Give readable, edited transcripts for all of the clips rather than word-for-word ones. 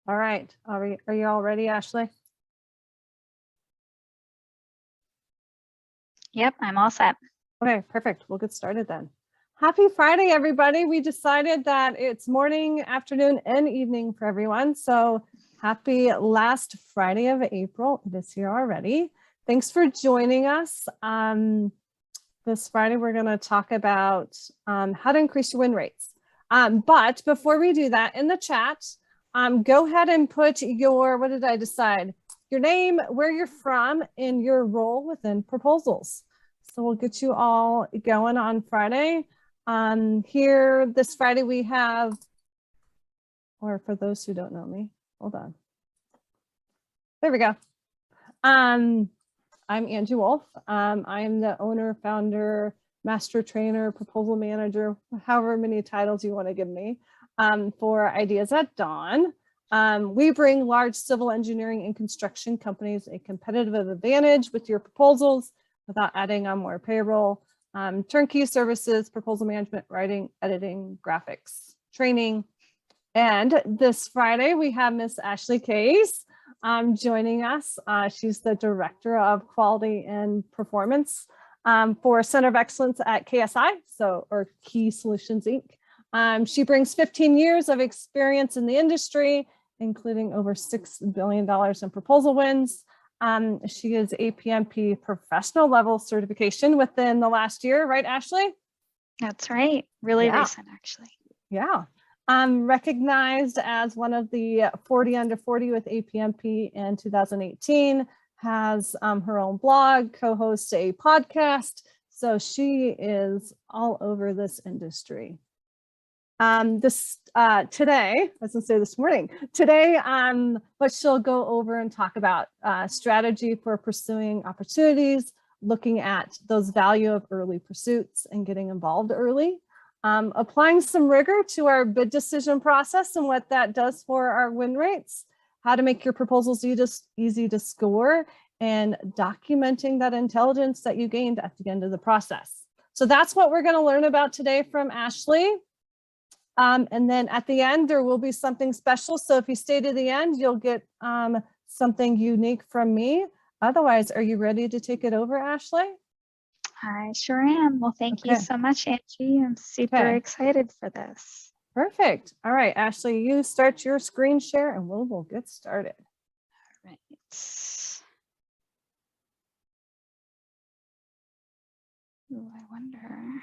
All right. Are you all ready, Ashley? Yep, I'm all set. Okay, perfect. We'll get started then. Happy Friday, everybody. We decided that it's morning, afternoon, and evening for everyone. So happy last Friday of April. It is here already. Thanks for joining us. This Friday, we're going to talk about how to increase your win rates. But before we do that, in the chat, go ahead and put your, what did I decide? Your name, where you're from, and your role within proposals. So we'll get you all going on Friday. Here this Friday we have, or for those who don't know me, hold on. There we go. I'm Angie Wolf. I'm the owner, founder, master trainer, proposal manager, however many titles you want to give me, for Ideas at Dawn. We bring large civil engineering and construction companies a competitive advantage with your proposals without adding on more payroll. Turnkey services, proposal management, writing, editing, graphics, training. And this Friday, we have Miss Ashley Case joining us. She's the Director of Quality and Performance for Center of Excellence at KSI, or Key Solutions, Inc. She brings 15 years of experience in the industry, including over $6 billion in proposal wins. She is APMP professional level certification within the last year, right, Ashley? That's right. Really recent, actually. Yeah. Recognized as one of the 40 under 40 with APMP in 2018, has her own blog, co-hosts a podcast. So she is all over this industry. Today, I was gonna say this morning, today, but she'll go over and talk about strategy for pursuing opportunities, looking at those value of early pursuits and getting involved early, applying some rigor to our bid decision process and what that does for our win rates, how to make your proposals easy to score, and documenting that intelligence that you gained at the end of the process. So that's what we're gonna learn about today from Ashley. And then at the end, there will be something special. So if you stay to the end, you'll get something unique from me. Otherwise, are you ready to take it over, Ashley? I sure am. Well, thank you so much, Angie. I'm super excited for this. Perfect. All right, Ashley, you start your screen share and we'll get started. All right. Oh, I wonder.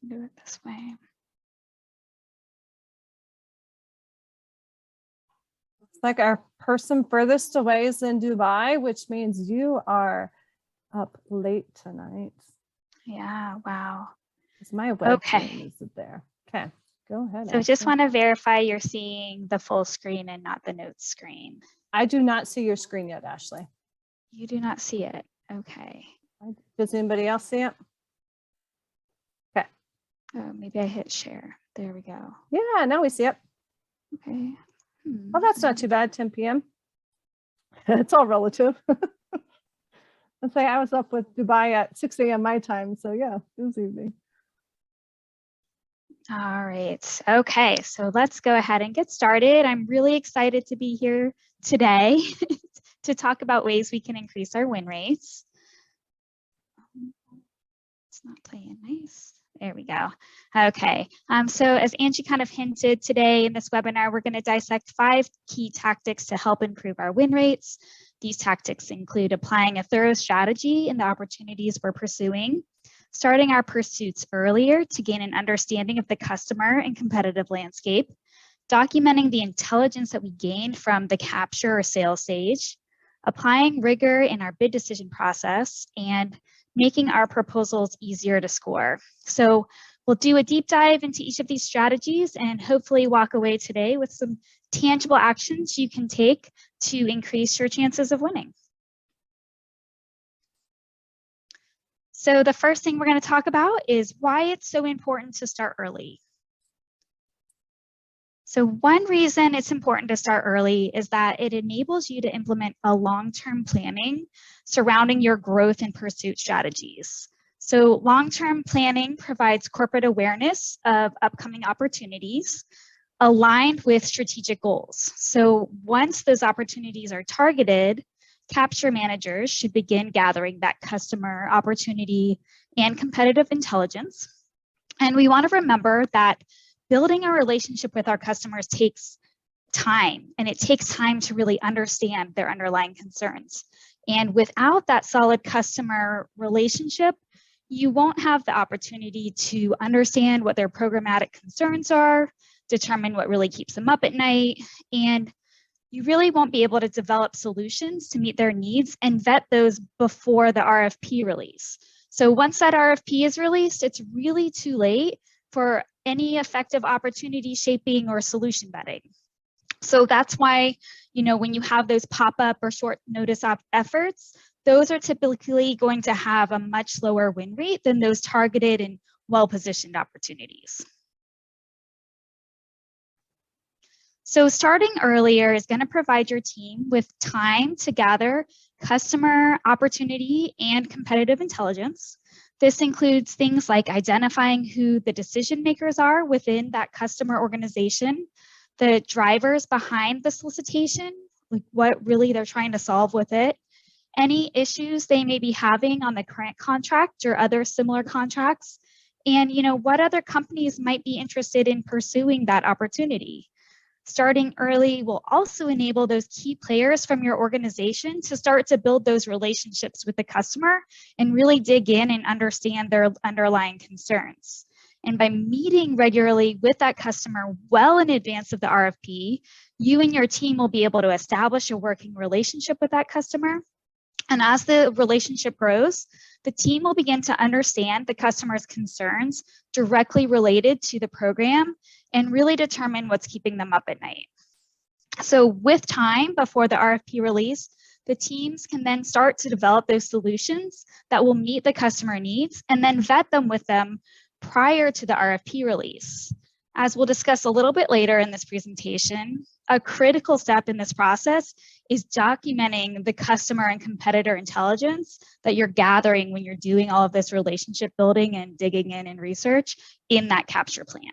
Do it this way. It's like our person furthest away is in Dubai, which means you are up late tonight. Yeah, wow. It's my webcam is there. Okay, go ahead. So just want to verify you're seeing the full screen and not the notes screen. I do not see your screen yet, Ashley. You do not see it. Okay. Does anybody else see it? Oh, maybe I hit share. There we go. Yeah, now we see it. Okay. Well, that's not too bad, 10 p.m. It's all relative. Let's say I was up with Dubai at 6 a.m. my time. So yeah, it was evening. All right. Okay, so let's go ahead and get started. I'm really excited to be here today to talk about ways we can increase our win rates. It's not playing nice. There we go. Okay, so as Angie kind of hinted today in this webinar, we're going to dissect 5 key tactics to help improve our win rates. These tactics include applying a thorough strategy in the opportunities we're pursuing, starting our pursuits earlier to gain an understanding of the customer and competitive landscape, documenting the intelligence that we gained from the capture or sales stage, applying rigor in our bid decision process, and making our proposals easier to score. So we'll do a deep dive into each of these strategies and hopefully walk away today with some tangible actions you can take to increase your chances of winning. So the first thing we're going to talk about is why it's so important to start early. So one reason it's important to start early is that it enables you to implement a long-term planning surrounding your growth and pursuit strategies. So long-term planning provides corporate awareness of upcoming opportunities, aligned with strategic goals. So once those opportunities are targeted, capture managers should begin gathering that customer opportunity and competitive intelligence. And we want to remember that building a relationship with our customers takes time, and it takes time to really understand their underlying concerns. And without that solid customer relationship, you won't have the opportunity to understand what their programmatic concerns are, determine what really keeps them up at night, and you really won't be able to develop solutions to meet their needs and vet those before the RFP release. So once that RFP is released, it's really too late for any effective opportunity shaping or solution vetting. So that's why, when you have those pop-up or short notice efforts, those are typically going to have a much lower win rate than those targeted and well-positioned opportunities. So starting earlier is going to provide your team with time to gather customer opportunity and competitive intelligence. This includes things like identifying who the decision makers are within that customer organization, the drivers behind the solicitation, like what really they're trying to solve with it, any issues they may be having on the current contract or other similar contracts, and what other companies might be interested in pursuing that opportunity. Starting early will also enable those key players from your organization to start to build those relationships with the customer and really dig in and understand their underlying concerns. And by meeting regularly with that customer well in advance of the RFP, you and your team will be able to establish a working relationship with that customer. And as the relationship grows, the team will begin to understand the customer's concerns directly related to the program and really determine what's keeping them up at night. So with time before the RFP release, the teams can then start to develop those solutions that will meet the customer needs and then vet them with them prior to the RFP release. As we'll discuss a little bit later in this presentation, a critical step in this process is documenting the customer and competitor intelligence that you're gathering when you're doing all of this relationship building and digging in and research in that capture plan.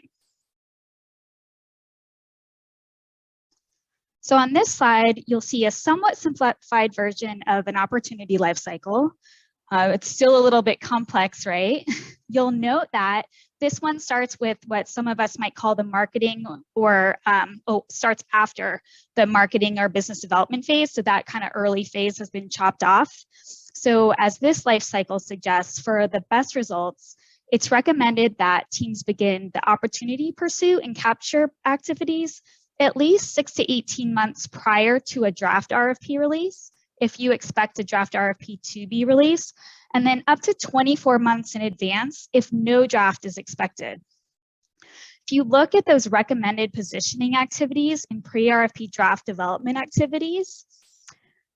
So on this slide, you'll see a somewhat simplified version of an opportunity lifecycle. It's still a little bit complex, right? You'll note that this one starts with what some of us might call the marketing or starts after the marketing or business development phase. So that kind of early phase has been chopped off. So as this life cycle suggests, for the best results, it's recommended that teams begin the opportunity pursuit and capture activities at least 6 to 18 months prior to a draft RFP release, if you expect a draft RFP to be released, and then up to 24 months in advance if no draft is expected. If you look at those recommended positioning activities and pre-RFP draft development activities,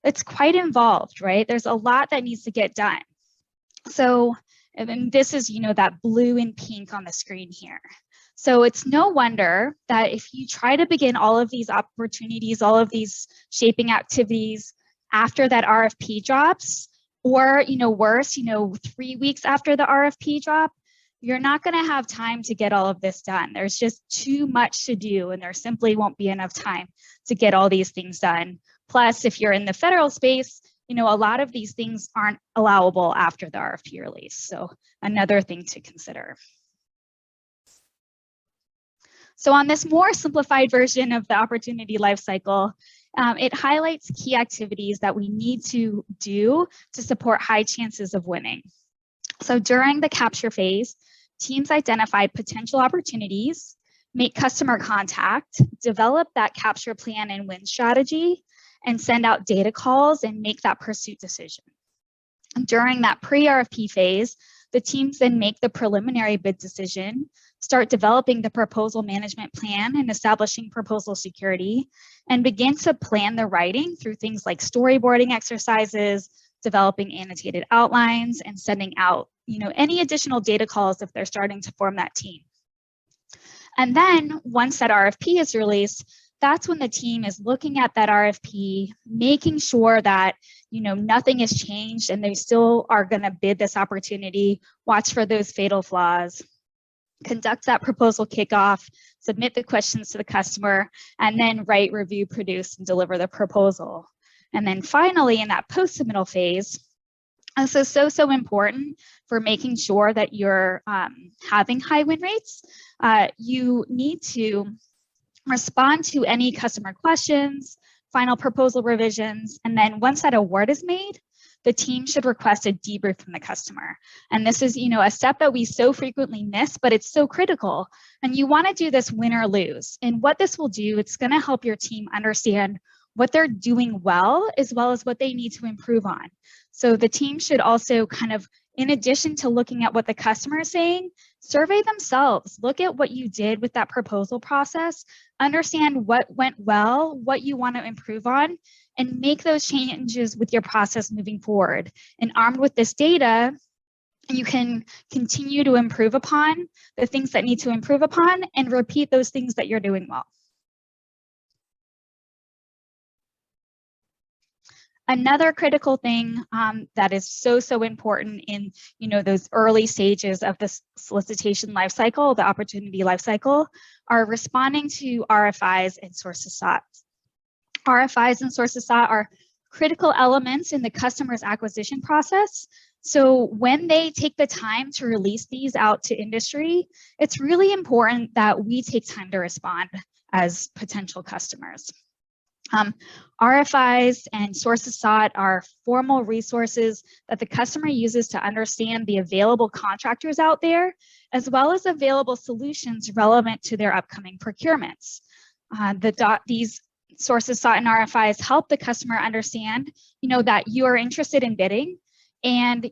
it's quite involved, right? There's a lot that needs to get done. So, and then this is, that blue and pink on the screen here. So it's no wonder that if you try to begin all of these opportunities, all of these shaping activities after that RFP drops, or worse, 3 weeks after the RFP drop, you're not going to have time to get all of this done. There's just too much to do, and there simply won't be enough time to get all these things done. Plus, if you're in the federal space, a lot of these things aren't allowable after the RFP release. So another thing to consider. So on this more simplified version of the opportunity lifecycle, it highlights key activities that we need to do to support high chances of winning. So during the capture phase, teams identify potential opportunities, make customer contact, develop that capture plan and win strategy, and send out data calls and make that pursuit decision. During that pre-RFP phase, the teams then make the preliminary bid decision, start developing the proposal management plan and establishing proposal security, and begin to plan the writing through things like storyboarding exercises, developing annotated outlines, and sending out any additional data calls if they're starting to form that team. And then once that RFP is released, that's when the team is looking at that RFP, making sure that nothing has changed and they still are going to bid this opportunity, watch for those fatal flaws. conduct that proposal kickoff, submit the questions to the customer, and then write, review, produce, and deliver the proposal. And then finally, in that post-submittal phase, this is so important for making sure that you're having high win rates. You need to respond to any customer questions, final proposal revisions, and then once that award is made, the team should request a debrief from the customer. And this is, a step that we so frequently miss, but it's so critical. And you want to do this win or lose. And what this will do, it's going to help your team understand what they're doing well as what they need to improve on. So the team should also kind of, in addition to looking at what the customer is saying, survey themselves, look at what you did with that proposal process, understand what went well, what you want to improve on, and make those changes with your process moving forward. And armed with this data, you can continue to improve upon the things that need to improve upon and repeat those things that you're doing well. Another critical thing that is so important in those early stages of the solicitation lifecycle, the opportunity lifecycle, are responding to RFIs and sources sought. RFIs and sources sought are critical elements in the customer's acquisition process. So when they take the time to release these out to industry, it's really important that we take time to respond as potential customers. RFIs and sources sought are formal resources that the customer uses to understand the available contractors out there, as well as available solutions relevant to their upcoming procurements. These sources sought and RFIs help the customer understand, that you are interested in bidding, and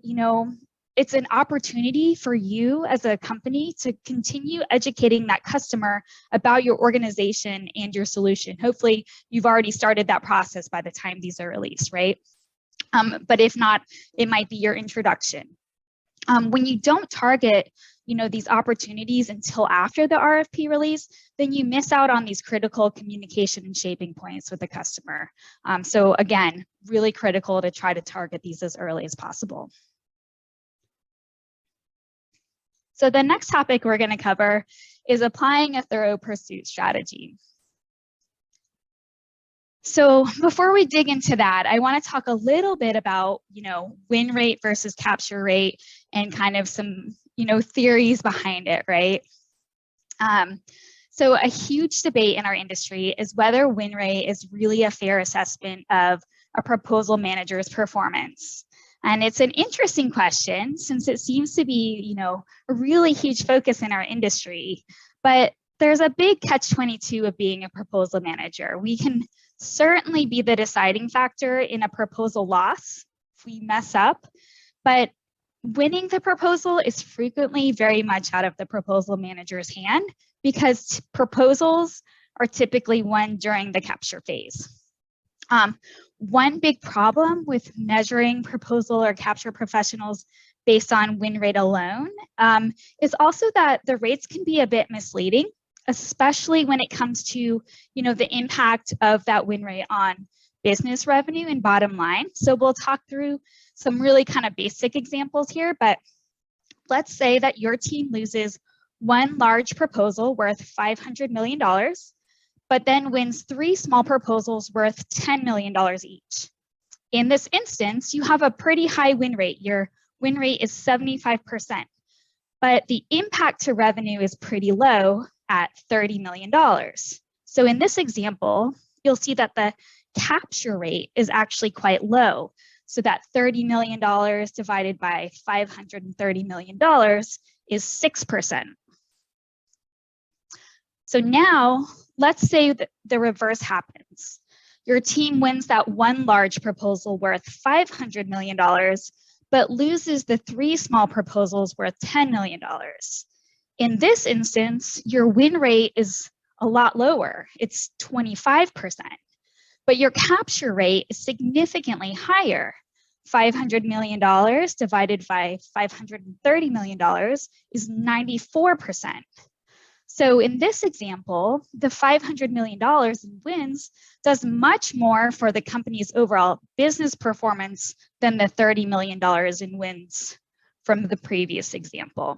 it's an opportunity for you as a company to continue educating that customer about your organization and your solution. Hopefully, you've already started that process by the time these are released, right? But if not, it might be your introduction. When you don't target, these opportunities until after the RFP release, then you miss out on these critical communication and shaping points with the customer. So again, really critical to try to target these as early as possible. So the next topic we're going to cover is applying a thorough pursuit strategy. So before we dig into that, I want to talk a little bit about, win rate versus capture rate and kind of some, theories behind it, right? So a huge debate in our industry is whether win rate is really a fair assessment of a proposal manager's performance. And it's an interesting question since it seems to be, a really huge focus in our industry. But there's a big catch-22 of being a proposal manager. We can certainly be the deciding factor in a proposal loss if we mess up, but winning the proposal is frequently very much out of the proposal manager's hand because proposals are typically won during the capture phase. One big problem with measuring proposal or capture professionals based on win rate alone is also that the rates can be a bit misleading, especially when it comes to, the impact of that win rate on business revenue and bottom line. So we'll talk through some really kind of basic examples here, but let's say that your team loses one large proposal worth $500 million, but then wins 3 small proposals worth $10 million each. In this instance, you have a pretty high win rate. Your win rate is 75%, but the impact to revenue is pretty low at $30 million. So in this example, you'll see that the capture rate is actually quite low. So that $30 million divided by $530 million is 6%. So now let's say that the reverse happens. Your team wins that one large proposal worth $500 million, but loses the 3 small proposals worth $10 million. In this instance, your win rate is a lot lower. It's 25%, but your capture rate is significantly higher. $500 million divided by $530 million is 94%. So in this example, the $500 million in wins does much more for the company's overall business performance than the $30 million in wins from the previous example.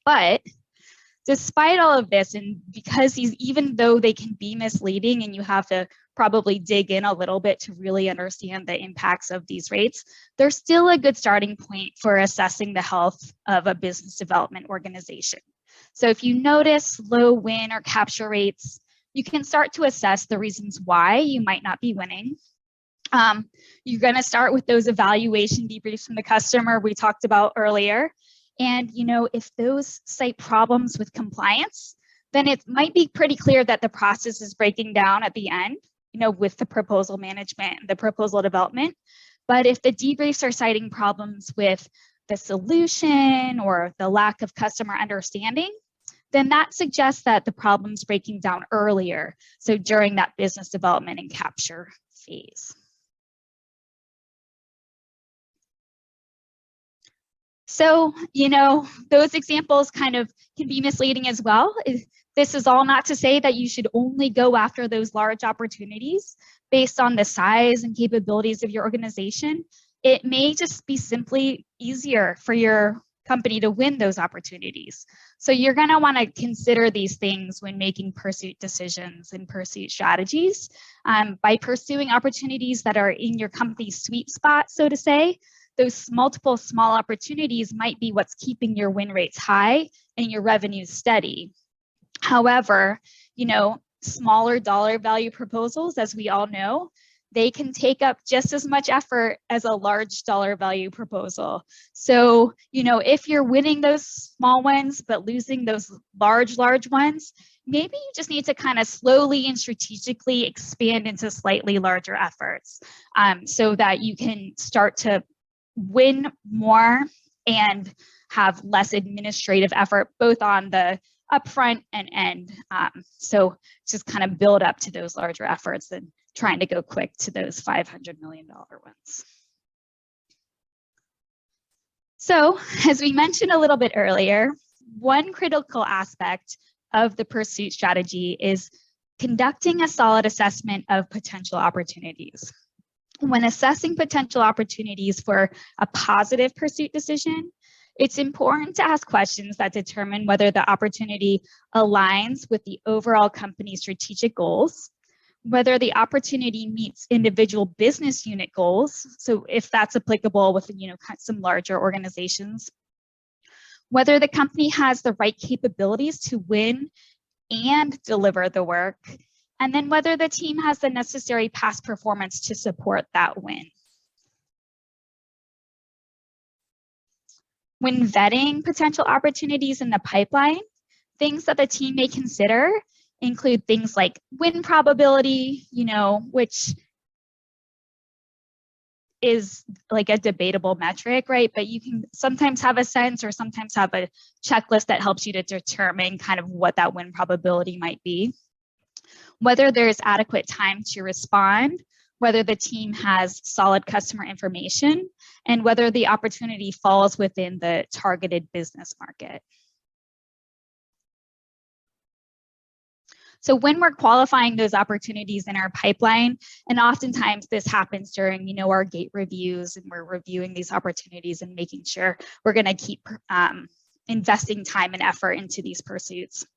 But despite all of this, and because even though they can be misleading and you have to probably dig in a little bit to really understand the impacts of these rates, they're still a good starting point for assessing the health of a business development organization. So if you notice low win or capture rates, you can start to assess the reasons why you might not be winning. You're going to start with those evaluation debriefs from the customer we talked about earlier. And, if those cite problems with compliance, then it might be pretty clear that the process is breaking down at the end, with the proposal management and the proposal development. But if the debriefs are citing problems with the solution or the lack of customer understanding, then that suggests that the problem's breaking down earlier, so during that business development and capture phase. So, those examples kind of can be misleading as well. This is all not to say that you should only go after those large opportunities based on the size and capabilities of your organization. It may just be simply easier for your company to win those opportunities. So you're going to want to consider these things when making pursuit decisions and pursuit strategies. By pursuing opportunities that are in your company's sweet spot, so to say, those multiple small opportunities might be what's keeping your win rates high and your revenues steady. However, smaller dollar value proposals, as we all know, they can take up just as much effort as a large dollar value proposal. So, if you're winning those small ones, but losing those large ones, maybe you just need to kind of slowly and strategically expand into slightly larger efforts, so that you can start to win more and have less administrative effort, both on the upfront and end. So just kind of build up to those larger efforts and trying to go quick to those $500 million ones. So as we mentioned a little bit earlier, one critical aspect of the pursuit strategy is conducting a solid assessment of potential opportunities. When assessing potential opportunities for a positive pursuit decision, it's important to ask questions that determine whether the opportunity aligns with the overall company's strategic goals, whether the opportunity meets individual business unit goals, so if that's applicable with some larger organizations, whether the company has the right capabilities to win and deliver the work, and then whether the team has the necessary past performance to support that win. When vetting potential opportunities in the pipeline, things that the team may consider include things like win probability, which is like a debatable metric, right? But you can sometimes have a sense or sometimes have a checklist that helps you to determine kind of what that win probability might be. Whether there's adequate time to respond, whether the team has solid customer information, and whether the opportunity falls within the targeted business market. So when we're qualifying those opportunities in our pipeline, and oftentimes this happens during, our gate reviews, and we're reviewing these opportunities and making sure we're going to keep investing time and effort into these pursuits.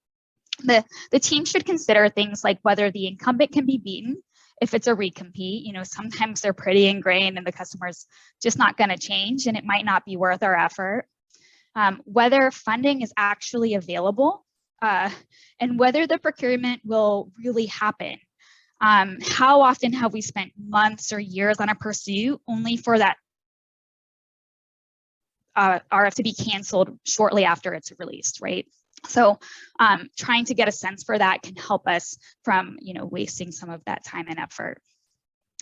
The team should consider things like whether the incumbent can be beaten. If it's a recompete, sometimes they're pretty ingrained and the customer's just not going to change and it might not be worth our effort. Whether funding is actually available, and whether the procurement will really happen. How often have we spent months or years on a pursuit only for that RF to be canceled shortly after it's released, right? So trying to get a sense for that can help us from, wasting some of that time and effort.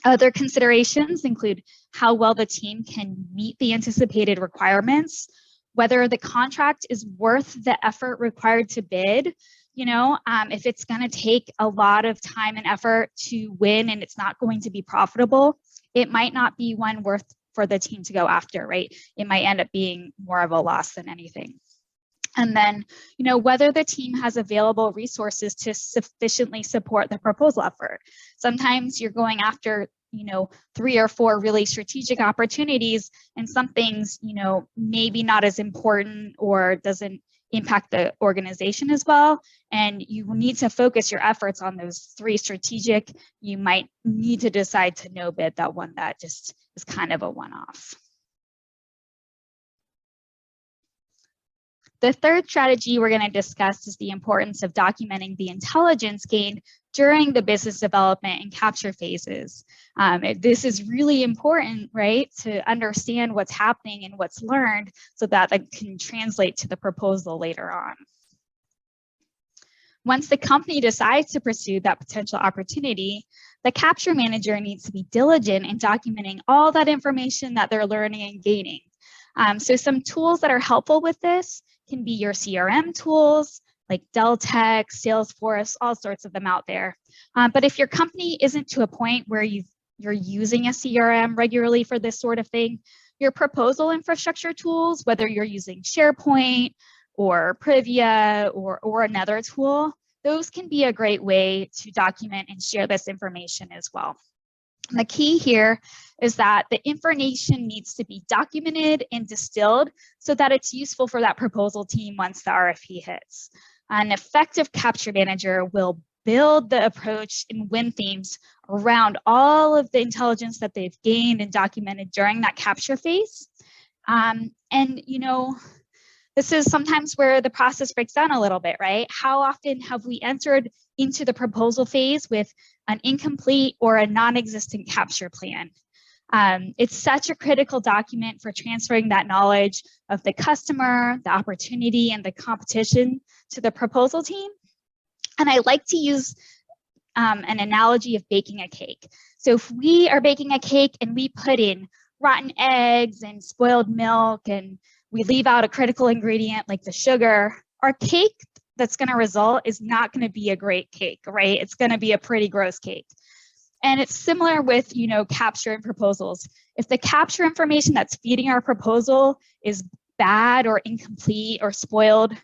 Other considerations include how well the team can meet the anticipated requirements, whether the contract is worth the effort required to bid. If it's going to take a lot of time and effort to win and it's not going to be profitable, it might not be one worth for the team to go after, right? It might end up being more of a loss than anything. And then, whether the team has available resources to sufficiently support the proposal effort. Sometimes you're going after, 3 or 4 really strategic opportunities, and some things, maybe not as important or doesn't impact the organization as well. And you need to focus your efforts on those 3 strategic. You might need to decide to no bid that one that just is kind of a one-off. The third strategy we're going to discuss is the importance of documenting the intelligence gained during the business development and capture phases. This is really important, right, to understand what's happening and what's learned so that that can translate to the proposal later on. Once the company decides to pursue that potential opportunity, the capture manager needs to be diligent in documenting all that information that they're learning and gaining. So some tools that are helpful with this can be your CRM tools, like Deltek, Salesforce, all sorts of them out there. But if your company isn't to a point where you're using a CRM regularly for this sort of thing, your proposal infrastructure tools, whether you're using SharePoint or Privia or another tool, those can be a great way to document and share this information as well. And the key here is that the information needs to be documented and distilled so that it's useful for that proposal team once the RFP hits. An effective capture manager will build the approach and win themes around all of the intelligence that they've gained and documented during that capture phase. And, you know, this is sometimes where the process breaks down a little bit, right? How often have we entered into the proposal phase with an incomplete or a non-existent capture plan? It's such a critical document for transferring that knowledge of the customer, the opportunity, and the competition to the proposal team. And I like to use an analogy of baking a cake. So if we are baking a cake and we put in rotten eggs and spoiled milk and we leave out a critical ingredient like the sugar, our cake that's going to result is not going to be a great cake, right? It's going to be a pretty gross cake. And it's similar with, you know, capture and proposals. If the capture information that's feeding our proposal is bad or incomplete or spoiled,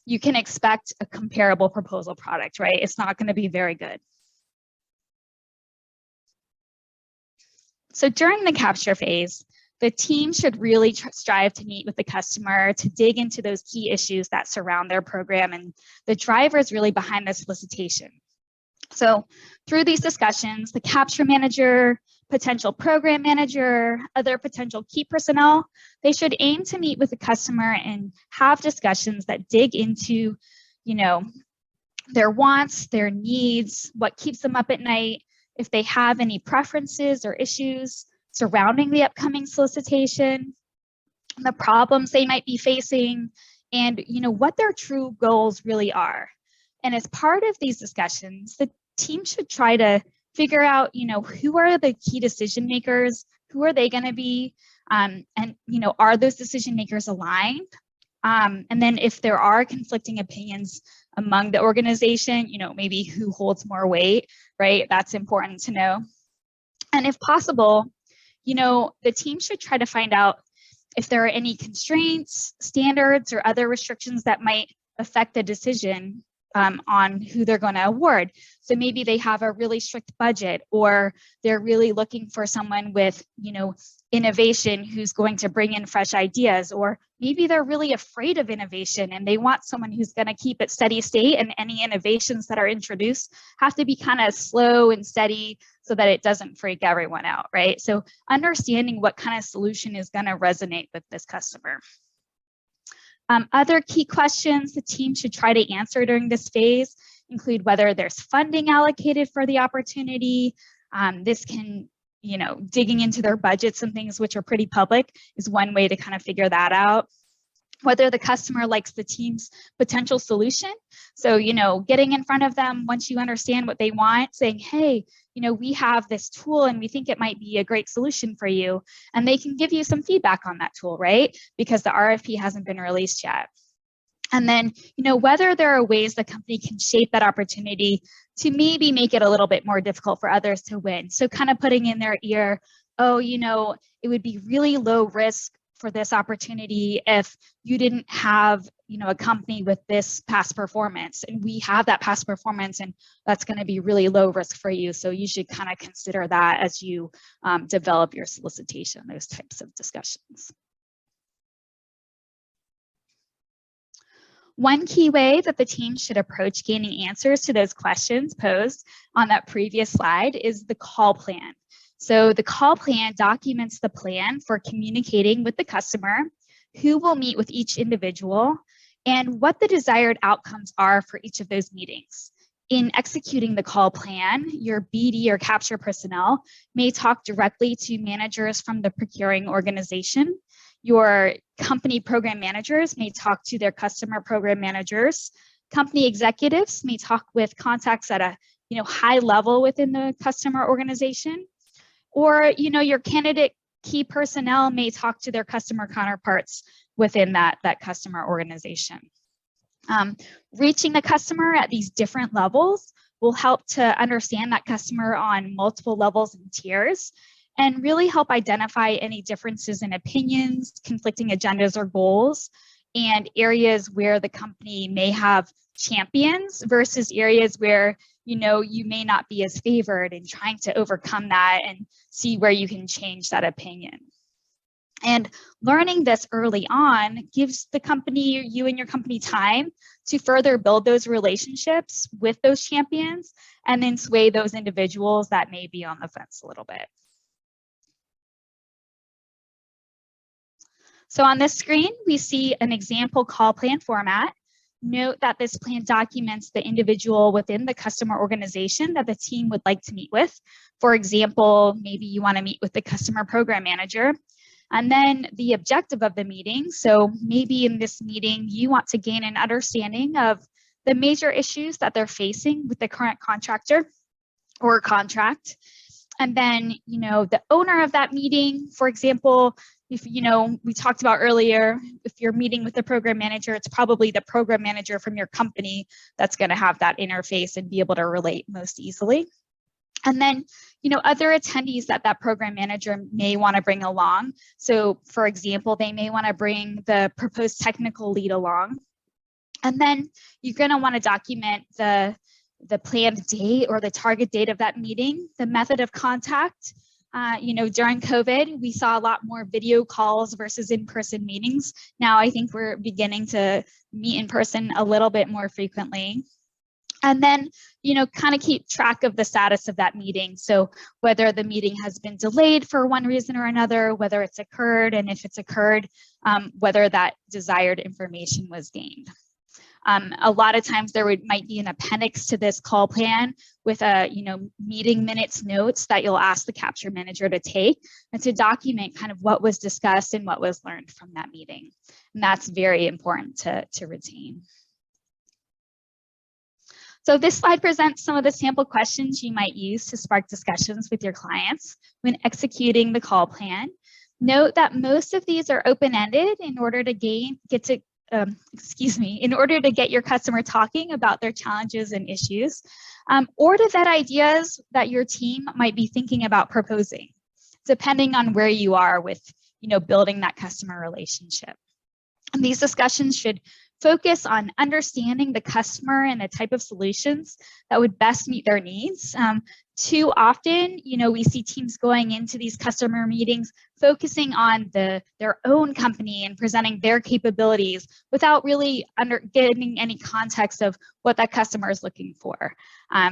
you can expect a comparable proposal product, right? It's not going to be very good. So during the capture phase, the team should really strive to meet with the customer to dig into those key issues that surround their program and the drivers really behind the solicitation. So through these discussions, the capture manager, potential program manager, other potential key personnel, they should aim to meet with the customer and have discussions that dig into, you know, their wants, their needs, what keeps them up at night, if they have any preferences or issues surrounding the upcoming solicitation, the problems they might be facing, and, you know, what their true goals really are. And as part of these discussions, the team should try to figure out, you know, who are the key decision makers, who are they going to be, and, you know, are those decision makers aligned? And then if there are conflicting opinions among the organization, you know, maybe who holds more weight, right? That's important to know. And if possible, you know, the team should try to find out if there are any constraints, standards, or other restrictions that might affect the decision on who they're going to award. So maybe they have a really strict budget, or they're really looking for someone with, you know, innovation who's going to bring in fresh ideas, or maybe they're really afraid of innovation and they want someone who's going to keep it steady state, and any innovations that are introduced have to be kind of slow and steady so that it doesn't freak everyone out, right? So understanding what kind of solution is going to resonate with this customer. Other key questions the team should try to answer during this phase include whether there's funding allocated for the opportunity. This can, you know, digging into their budgets and things which are pretty public is one way to kind of figure that out. Whether the customer likes the team's potential solution. So, you know, getting in front of them once you understand what they want, saying, hey, you know, we have this tool and we think it might be a great solution for you. And they can give you some feedback on that tool, right? Because the RFP hasn't been released yet. And then, you know, whether there are ways the company can shape that opportunity to maybe make it a little bit more difficult for others to win. So kind of putting in their ear, oh, you know, it would be really low risk for this opportunity if you didn't have, you know, a company with this past performance, and we have that past performance, and that's going to be really low risk for you. So you should kind of consider that as you develop your solicitation, those types of discussions. One key way that the team should approach gaining answers to those questions posed on that previous slide is the call plan. So the call plan documents the plan for communicating with the customer, who will meet with each individual, and what the desired outcomes are for each of those meetings. In executing the call plan, your BD or capture personnel may talk directly to managers from the procuring organization. Your company program managers may talk to their customer program managers. Company executives may talk with contacts at a high level within the customer organization. Or your candidate key personnel may talk to their customer counterparts within that customer organization. Reaching the customer at these different levels will help to understand that customer on multiple levels and tiers, and really help identify any differences in opinions, conflicting agendas or goals, and areas where the company may have champions versus areas where you may not be as favored, and trying to overcome that and see where you can change that opinion. And learning this early on gives the company, you and your company, time to further build those relationships with those champions and then sway those individuals that may be on the fence a little bit. So on this screen, we see an example call plan format. Note that this plan documents the individual within the customer organization that the team would like to meet with. For example, maybe you want to meet with the customer program manager. And then the objective of the meeting. So maybe in this meeting, you want to gain an understanding of the major issues that they're facing with the current contractor or contract. And then, the owner of that meeting, for example, if, we talked about earlier, if you're meeting with the program manager, it's probably the program manager from your company that's going to have that interface and be able to relate most easily. And then, other attendees that program manager may want to bring along. So for example, they may want to bring the proposed technical lead along. And then you're going to want to document the planned date or the target date of that meeting, the method of contact. During COVID, we saw a lot more video calls versus in-person meetings. Now I think we're beginning to meet in person a little bit more frequently. And then, kind of keep track of the status of that meeting. So whether the meeting has been delayed for one reason or another, whether it's occurred, and if it's occurred, whether that desired information was gained. A lot of times there might be an appendix to this call plan with meeting minutes notes that you'll ask the capture manager to take and to document kind of what was discussed and what was learned from that meeting. And that's very important to retain. So this slide presents some of the sample questions you might use to spark discussions with your clients when executing the call plan. Note that most of these are open-ended in order to get your customer talking about their challenges and issues, or to vet ideas that your team might be thinking about proposing, depending on where you are with building that customer relationship. And these discussions should focus on understanding the customer and the type of solutions that would best meet their needs. Too often, we see teams going into these customer meetings focusing on their own company and presenting their capabilities without really getting any context of what that customer is looking for.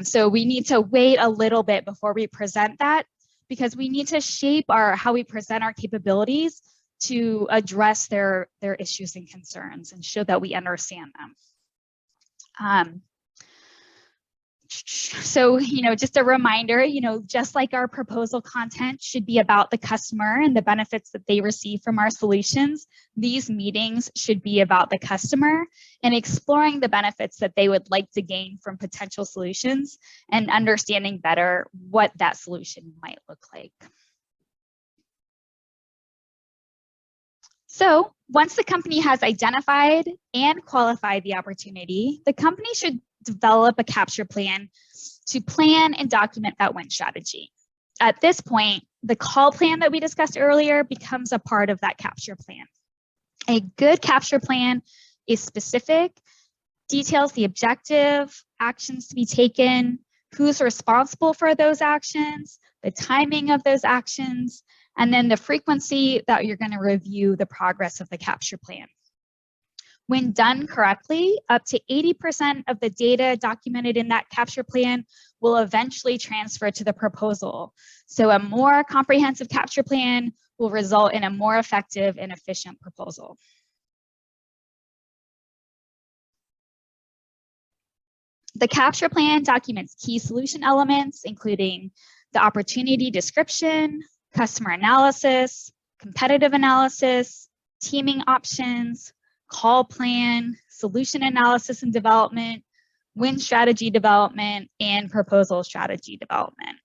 So we need to wait a little bit before we present that, because we need to shape how we present our capabilities to address their issues and concerns and show that we understand them. So, just a reminder, just like our proposal content should be about the customer and the benefits that they receive from our solutions, these meetings should be about the customer and exploring the benefits that they would like to gain from potential solutions and understanding better what that solution might look like. So once the company has identified and qualified the opportunity, the company should develop a capture plan to plan and document that win strategy. At this point, the call plan that we discussed earlier becomes a part of that capture plan. A good capture plan is specific, details the objective, actions to be taken, who's responsible for those actions, the timing of those actions, and then the frequency that you're going to review the progress of the capture plan. When done correctly, up to 80% of the data documented in that capture plan will eventually transfer to the proposal. So a more comprehensive capture plan will result in a more effective and efficient proposal. The capture plan documents key solution elements, including the opportunity description, customer analysis, competitive analysis, teaming options, call plan, solution analysis and development, win strategy development, and proposal strategy development.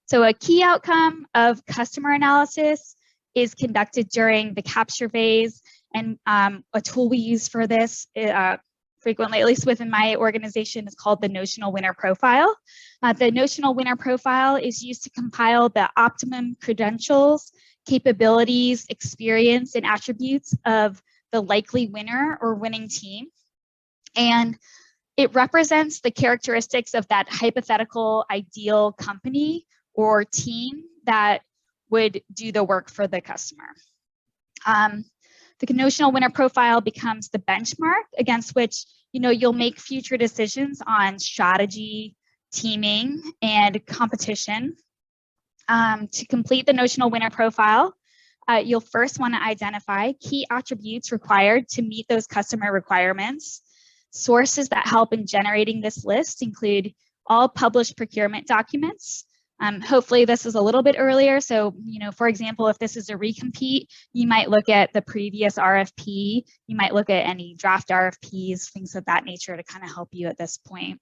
So a key outcome of customer analysis is conducted during the capture phase, and a tool we use for this frequently, at least within my organization, is called the Notional Winner Profile. The Notional Winner Profile is used to compile the optimum credentials, capabilities, experience, and attributes of the likely winner or winning team. And it represents the characteristics of that hypothetical ideal company or team that would do the work for the customer. The Notional Winner Profile becomes the benchmark against which you'll make future decisions on strategy, teaming, and competition. To complete the Notional Winner Profile, you'll first want to identify key attributes required to meet those customer requirements. Sources that help in generating this list include all published procurement documents. Hopefully this is a little bit earlier. So, for example, if this is a recompete, you might look at the previous RFP. You might look at any draft RFPs, things of that nature to kind of help you at this point.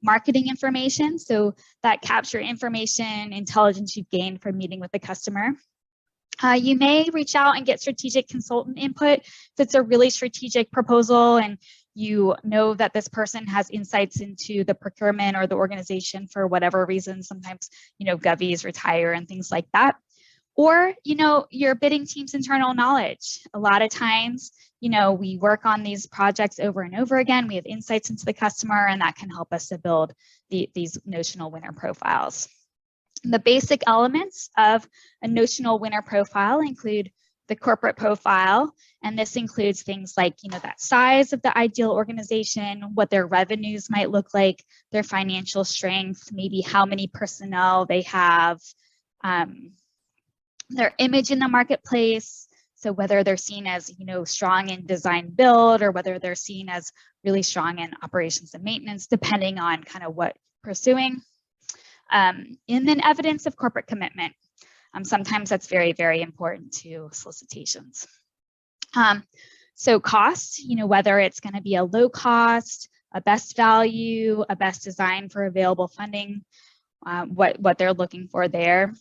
Marketing information, so that capture information, intelligence you've gained from meeting with the customer. You may reach out and get strategic consultant input if it's a really strategic proposal and you know that this person has insights into the procurement or the organization for whatever reason. Sometimes, govies retire and things like that. Or, your bidding team's internal knowledge. A lot of times, we work on these projects over and over again. We have insights into the customer, and that can help us to build these notional winner profiles. The basic elements of a notional winner profile include the corporate profile, and this includes things like, that size of the ideal organization, what their revenues might look like, their financial strength, maybe how many personnel they have, their image in the marketplace. So whether they're seen as, strong in design build, or whether they're seen as really strong in operations and maintenance, depending on kind of what pursuing. And then evidence of corporate commitment. Sometimes that's very, very important to solicitations. So cost, whether it's going to be a low cost, a best value, a best design for available funding, what they're looking for there.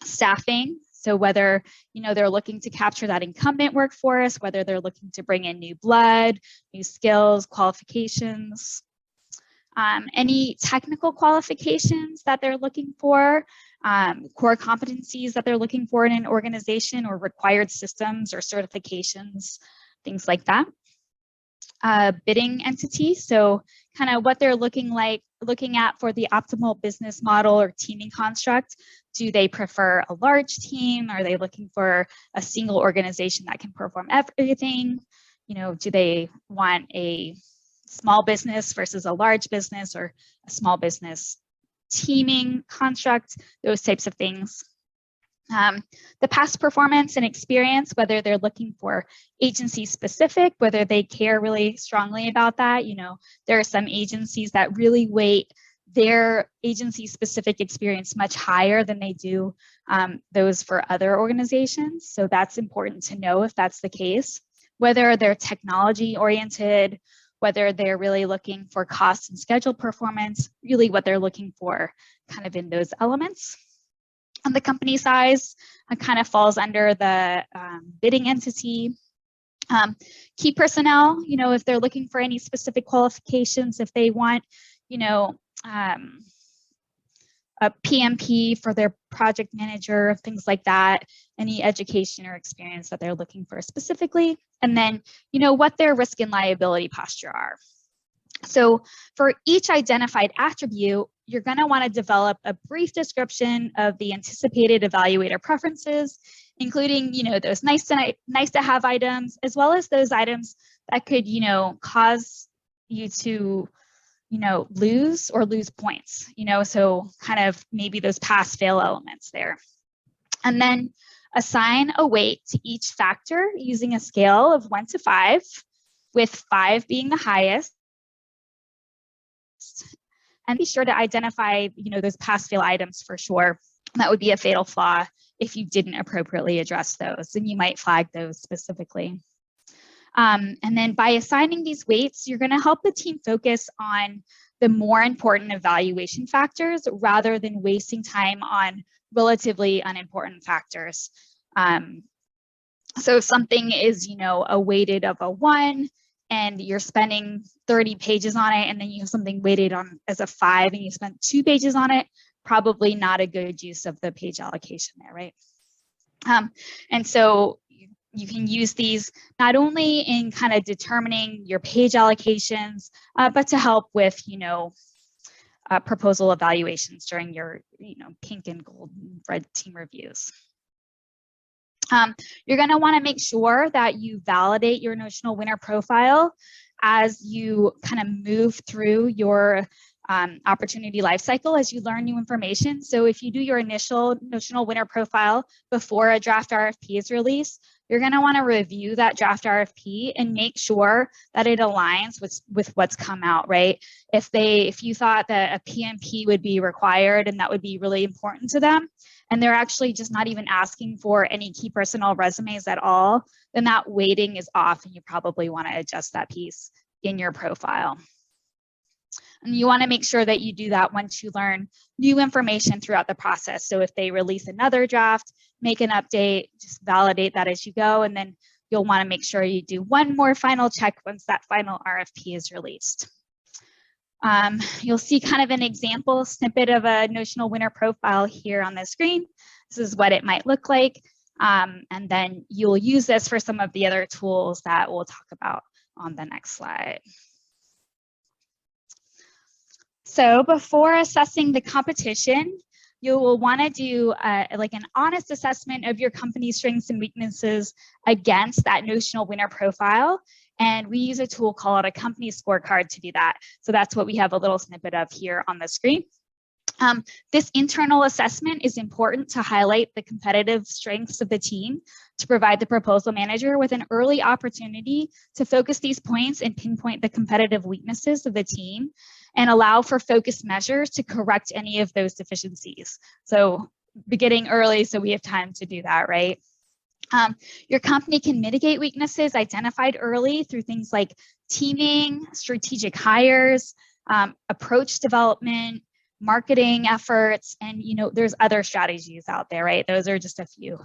Staffing, so whether they're looking to capture that incumbent workforce, whether they're looking to bring in new blood, new skills, qualifications. Any technical qualifications that they're looking for, core competencies that they're looking for in an organization, or required systems or certifications, things like that. Bidding entity, so kind of what they're looking at for the optimal business model or teaming construct. Do they prefer a large team? Are they looking for a single organization that can perform everything? Do they want a small business versus a large business, or a small business teaming construct, those types of things. The past performance and experience, whether they're looking for agency specific, whether they care really strongly about that. There are some agencies that really weight their agency specific experience much higher than they do those for other organizations. So that's important to know if that's the case. Whether they're technology oriented, whether they're really looking for cost and schedule performance, really what they're looking for kind of in those elements. And the company size kind of falls under the bidding entity. Key personnel, if they're looking for any specific qualifications, if they want, a PMP for their project manager, things like that, any education or experience that they're looking for specifically, and then, what their risk and liability posture are. So for each identified attribute, you're going to want to develop a brief description of the anticipated evaluator preferences including, those nice to have items, as well as those items that could, cause you to, lose points, so kind of maybe those pass fail elements there. And then assign a weight to each factor using a scale of 1 to 5, with 5 being the highest. And be sure to identify, those pass fail items for sure. That would be a fatal flaw if you didn't appropriately address those, and you might flag those specifically. And then by assigning these weights, you're going to help the team focus on the more important evaluation factors rather than wasting time on relatively unimportant factors. So if something is, a weighted of a 1 and you're spending 30 pages on it, and then you have something weighted on as a 5 and you spent 2 pages on it, probably not a good use of the page allocation there, right? And so you can use these not only in kind of determining your page allocations, but to help with, proposal evaluations during your, pink and gold and red team reviews. You're going to want to make sure that you validate your notional winner profile as you kind of move through your opportunity lifecycle as you learn new information. So if you do your initial notional winner profile before a draft RFP is released, you're going to want to review that draft RFP and make sure that it aligns with what's come out, right? If you thought that a PMP would be required and that would be really important to them, and they're actually just not even asking for any key personnel resumes at all, then that weighting is off and you probably want to adjust that piece in your profile. And you want to make sure that you do that once you learn new information throughout the process. So if they release another draft, make an update, just validate that as you go. And then you'll want to make sure you do one more final check once that final RFP is released. You'll see kind of an example snippet of a notional winner profile here on the screen. This is what it might look like. And then you'll use this for some of the other tools that we'll talk about on the next slide. So before assessing the competition, you will want to do like an honest assessment of your company's strengths and weaknesses against that notional winner profile. And we use a tool called a company scorecard to do that. So that's what we have a little snippet of here on the screen. This internal assessment is important to highlight the competitive strengths of the team, to provide the proposal manager with an early opportunity to focus these points and pinpoint the competitive weaknesses of the team, and allow for focused measures to correct any of those deficiencies. So beginning early so we have time to do that, right? Your company can mitigate weaknesses identified early through things like teaming, strategic hires, approach development, marketing efforts, and there's other strategies out there, right? Those are just a few.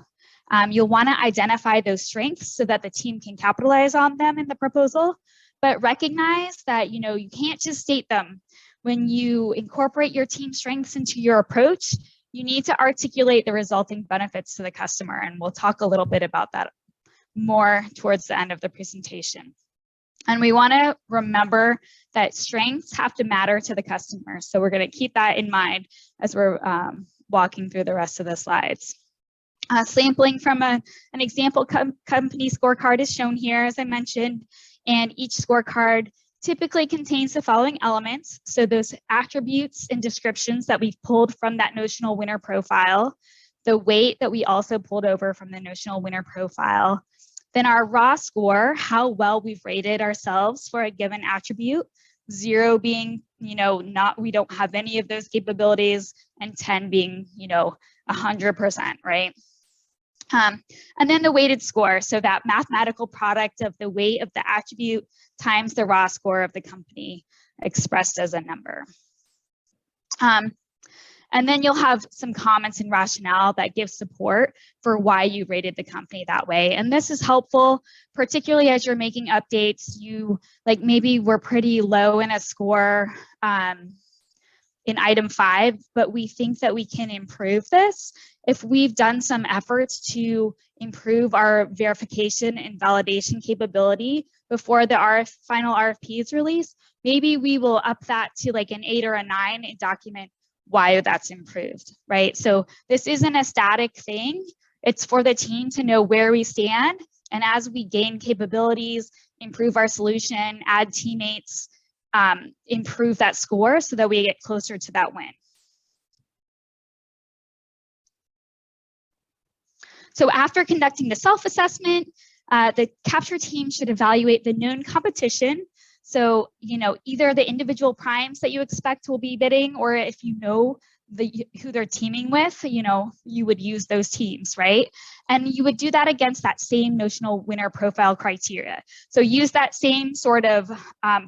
You'll want to identify those strengths so that the team can capitalize on them in the proposal, but recognize that you can't just state them. When you incorporate your team strengths into your approach, you need to articulate the resulting benefits to the customer, and we'll talk a little bit about that more towards the end of the presentation. And we want to remember that strengths have to matter to the customer. So we're going to keep that in mind as we're walking through the rest of the slides. Sampling from an example company scorecard is shown here, as I mentioned, and each scorecard typically contains the following elements. So those attributes and descriptions that we've pulled from that notional winner profile, the weight that we also pulled over from the notional winner profile, then our raw score, how well we've rated ourselves for a given attribute, 0 being, we don't have any of those capabilities, and 10 being, 100%, right? And then the weighted score, so that mathematical product of the weight of the attribute times the raw score of the company expressed as a number. And then you'll have some comments and rationale that give support for why you rated the company that way. And this is helpful, particularly as you're making updates. You maybe we're pretty low in a score in item 5, but we think that we can improve this. If we've done some efforts to improve our verification and validation capability before the final RFP is released, maybe we will up that to an 8 or a 9 and document why that's improved, right? So this isn't a static thing. It's for the team to know where we stand, and as we gain capabilities, improve our solution, add teammates, improve that score so that we get closer to that win. So after conducting the self-assessment, the capture team should evaluate the known competition. So, either the individual primes that you expect will be bidding, or if you know who they're teaming with, you would use those teams, right? And you would do that against that same notional winner profile criteria. So use that same sort of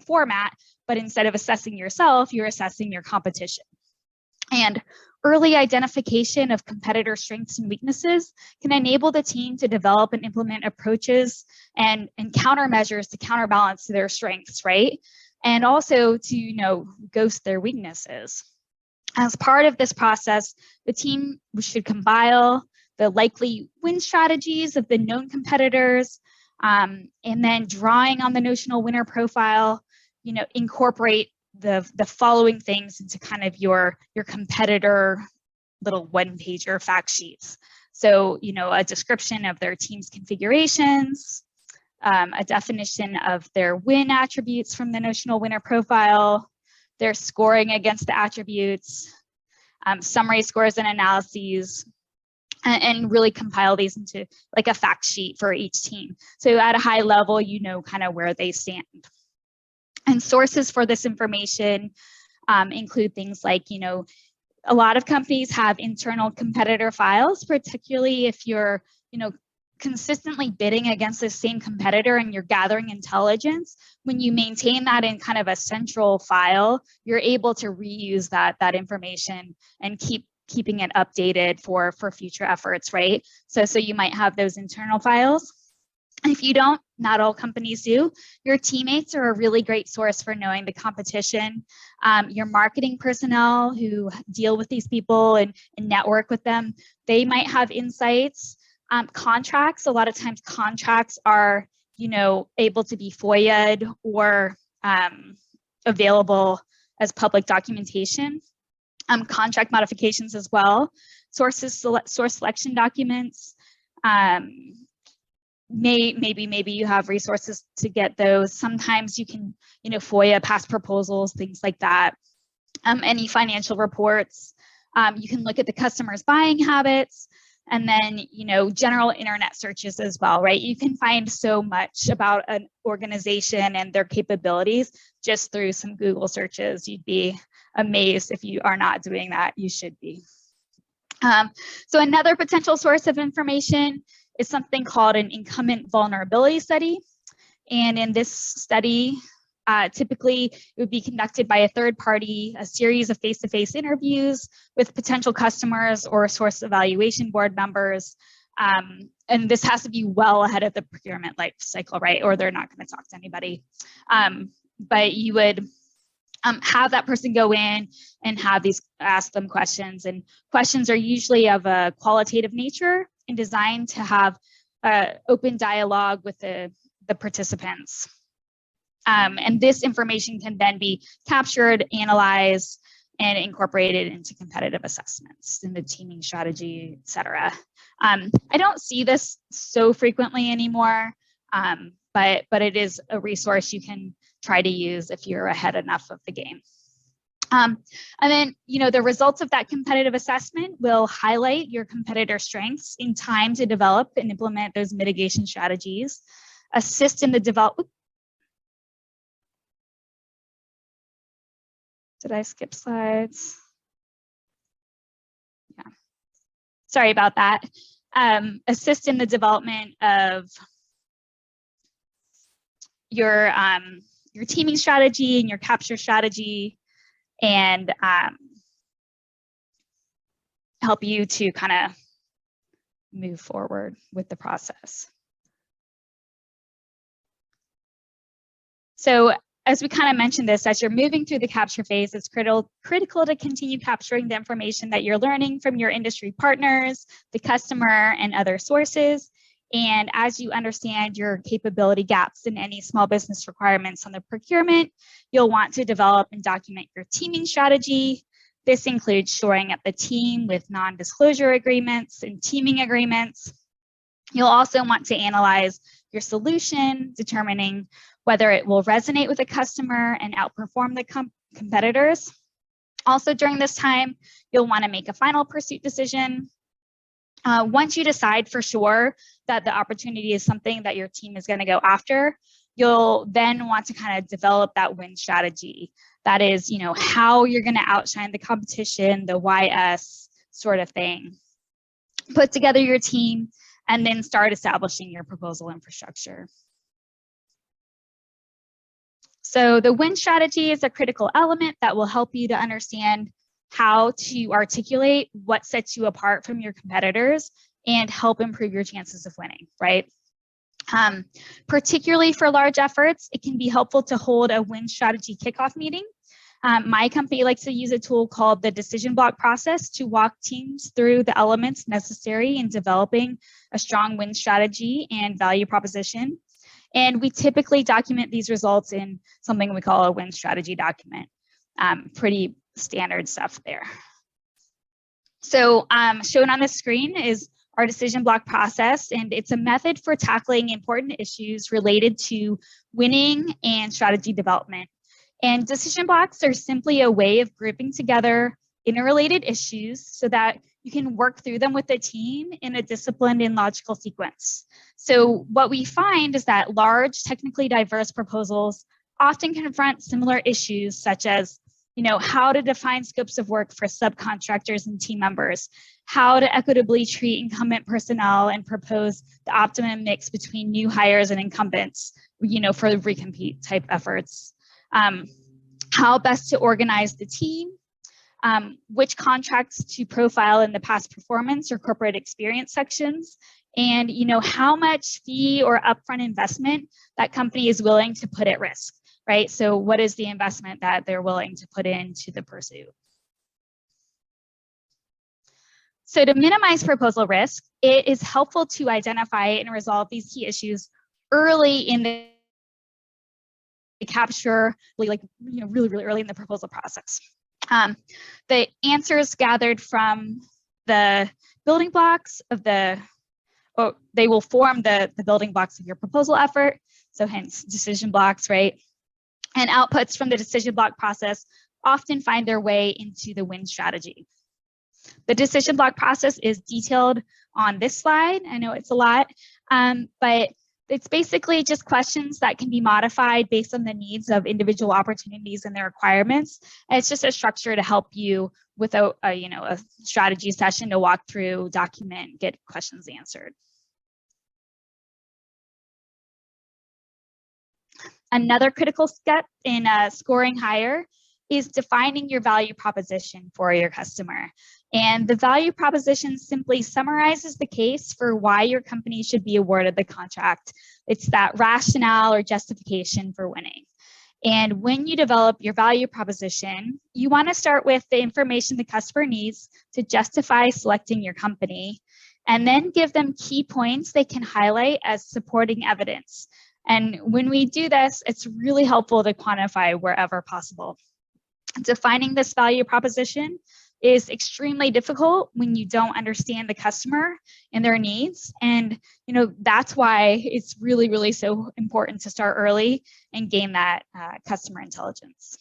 format, but instead of assessing yourself, you're assessing your competition. And early identification of competitor strengths and weaknesses can enable the team to develop and implement approaches and countermeasures to counterbalance their strengths, right? And also to, ghost their weaknesses. As part of this process, the team should compile the likely win strategies of the known competitors, and then drawing on the notional winner profile, incorporate the following things into kind of your competitor little one-pager fact sheets. So, a description of their team's configurations, a definition of their win attributes from the notional winner profile, their scoring against the attributes, summary scores and analyses, and really compile these into like a fact sheet for each team. So at a high level, kind of where they stand. And sources for this information include things like, a lot of companies have internal competitor files, particularly if you're, consistently bidding against the same competitor and you're gathering intelligence. When you maintain that in kind of a central file, you're able to reuse that information and keeping it updated for future efforts, right? So you might have those internal files. If you don't, not all companies do, your teammates are a really great source for knowing the competition. Your marketing personnel who deal with these people and network with them, they might have insights. Contracts, a lot of times contracts are, able to be FOIA'd or available as public documentation. Contract modifications as well. Source selection documents. Maybe you have resources to get those. Sometimes you can, FOIA past proposals, things like that. Any financial reports. You can look at the customer's buying habits, and then, general internet searches as well, right? You can find so much about an organization and their capabilities just through some Google searches. You'd be amazed if you are not doing that. You should be. So another potential source of information is something called an incumbent vulnerability study. And in this study, typically it would be conducted by a third party, a series of face-to-face interviews with potential customers or source evaluation board members. And this has to be well ahead of the procurement life cycle, right? Or they're not going to talk to anybody. But you would have that person go in and ask them questions. And questions are usually of a qualitative nature and designed to have open dialogue with the participants. And this information can then be captured, analyzed, and incorporated into competitive assessments in the teaming strategy, et cetera. I don't see this so frequently anymore, but it is a resource you can try to use if you're ahead enough of the game. And then, the results of that competitive assessment will highlight your competitor strengths in time to develop and implement those mitigation strategies, assist in the development. Did I skip slides? Yeah, sorry about that. Assist in the development of your teaming strategy and your capture strategy, and help you to kind of move forward with the process. So as we kind of mentioned this, as you're moving through the capture phase, it's critical to continue capturing the information that you're learning from your industry partners, the customer, and other sources. And as you understand your capability gaps and any small business requirements on the procurement, you'll want to develop and document your teaming strategy, This includes shoring up the team with non-disclosure agreements and teaming agreements. You'll also want to analyze your solution, determining whether it will resonate with the customer and outperform the competitors. Also during this time, you'll want to make a final pursuit decision. Once you decide for sure that the opportunity is something that your team is going to go after, you'll then want to kind of develop that win strategy. That is, how you're going to outshine the competition, the YS sort of thing. Put together your team and then start establishing your proposal infrastructure. So the win strategy is a critical element that will help you to understand how to articulate what sets you apart from your competitors and help improve your chances of winning, right? Particularly for large efforts, it can be helpful to hold a win strategy kickoff meeting. My company likes to use a tool called the decision block process to walk teams through the elements necessary in developing a strong win strategy and value proposition. And we typically document these results in something we call a win strategy document. Pretty standard stuff there. So shown on the screen is our decision block process, and it's a method for tackling important issues related to winning and strategy development. And decision blocks are simply a way of grouping together interrelated issues so that you can work through them with the team in a disciplined and logical sequence. So what we find is that large, technically diverse proposals often confront similar issues such as how to define scopes of work for subcontractors and team members, how to equitably treat incumbent personnel and propose the optimum mix between new hires and incumbents, for the recompete type efforts, how best to organize the team, which contracts to profile in the past performance or corporate experience sections, and how much fee or upfront investment that company is willing to put at risk. Right? So what is the investment that they're willing to put into the pursuit? So to minimize proposal risk, it is helpful to identify and resolve these key issues early in the capture, really early in the proposal process. The answers gathered from the building blocks of they will form the building blocks of your proposal effort. So hence decision blocks, right? And outputs from the decision block process often find their way into the win strategy. The decision block process is detailed on this slide. I know it's a lot, but it's basically just questions that can be modified based on the needs of individual opportunities and their requirements. And it's just a structure to help you with a strategy session to walk through, document, get questions answered. Another critical step in scoring higher is defining your value proposition for your customer. And the value proposition simply summarizes the case for why your company should be awarded the contract. It's that rationale or justification for winning. And when you develop your value proposition, you want to start with the information the customer needs to justify selecting your company, and then give them key points they can highlight as supporting evidence. And when we do this, it's really helpful to quantify wherever possible. Defining this value proposition is extremely difficult when you don't understand the customer and their needs. And that's why it's really so important to start early and gain that customer intelligence.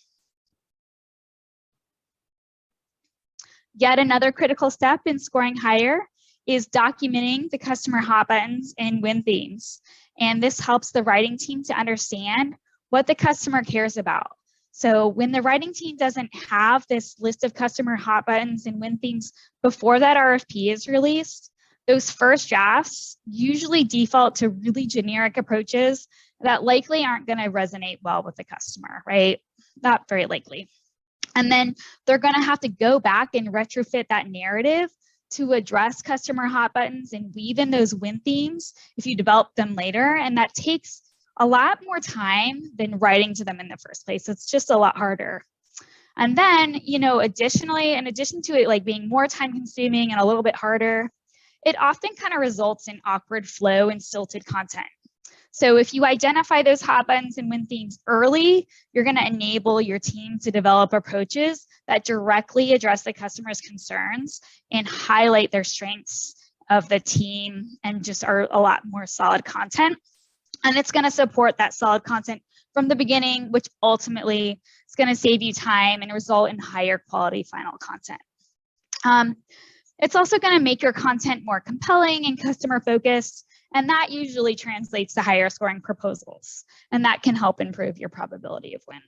Yet another critical step in scoring higher is documenting the customer hot buttons and win themes. And this helps the writing team to understand what the customer cares about. So when the writing team doesn't have this list of customer hot buttons and win themes before that RFP is released, those first drafts usually default to really generic approaches that likely aren't going to resonate well with the customer, right? Not very likely. And then they're going to have to go back and retrofit that narrative to address customer hot buttons and weave in those win themes if you develop them later. And that takes a lot more time than writing to them in the first place. It's just a lot harder. And then, additionally, in addition to it being more time consuming and a little bit harder, it often kind of results in awkward flow and stilted content. So if you identify those hot buttons and win themes early, you're going to enable your team to develop approaches that directly address the customer's concerns and highlight their strengths of the team and just are a lot more solid content. And it's going to support that solid content from the beginning, which ultimately is going to save you time and result in higher quality final content. It's also going to make your content more compelling and customer focused, and that usually translates to higher scoring proposals, and that can help improve your probability of win.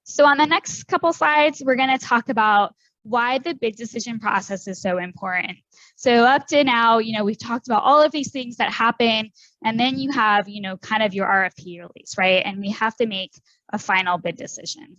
So on the next couple slides, we're going to talk about why the bid decision process is so important. So up to now, we've talked about all of these things that happen, and then you have, kind of your RFP release, right? And we have to make a final bid decision.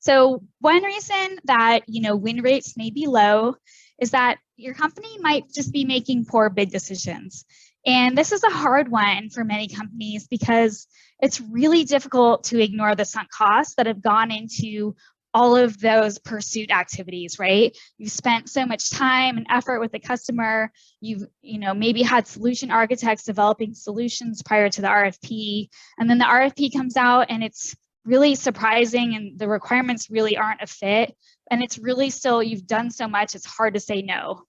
So one reason that, win rates may be low is that your company might just be making poor bid decisions. And this is a hard one for many companies because it's really difficult to ignore the sunk costs that have gone into all of those pursuit activities, right? You've spent so much time and effort with the customer. You've, maybe had solution architects developing solutions prior to the RFP, and then the RFP comes out and it's really surprising and the requirements really aren't a fit. And it's really still, you've done so much, it's hard to say no.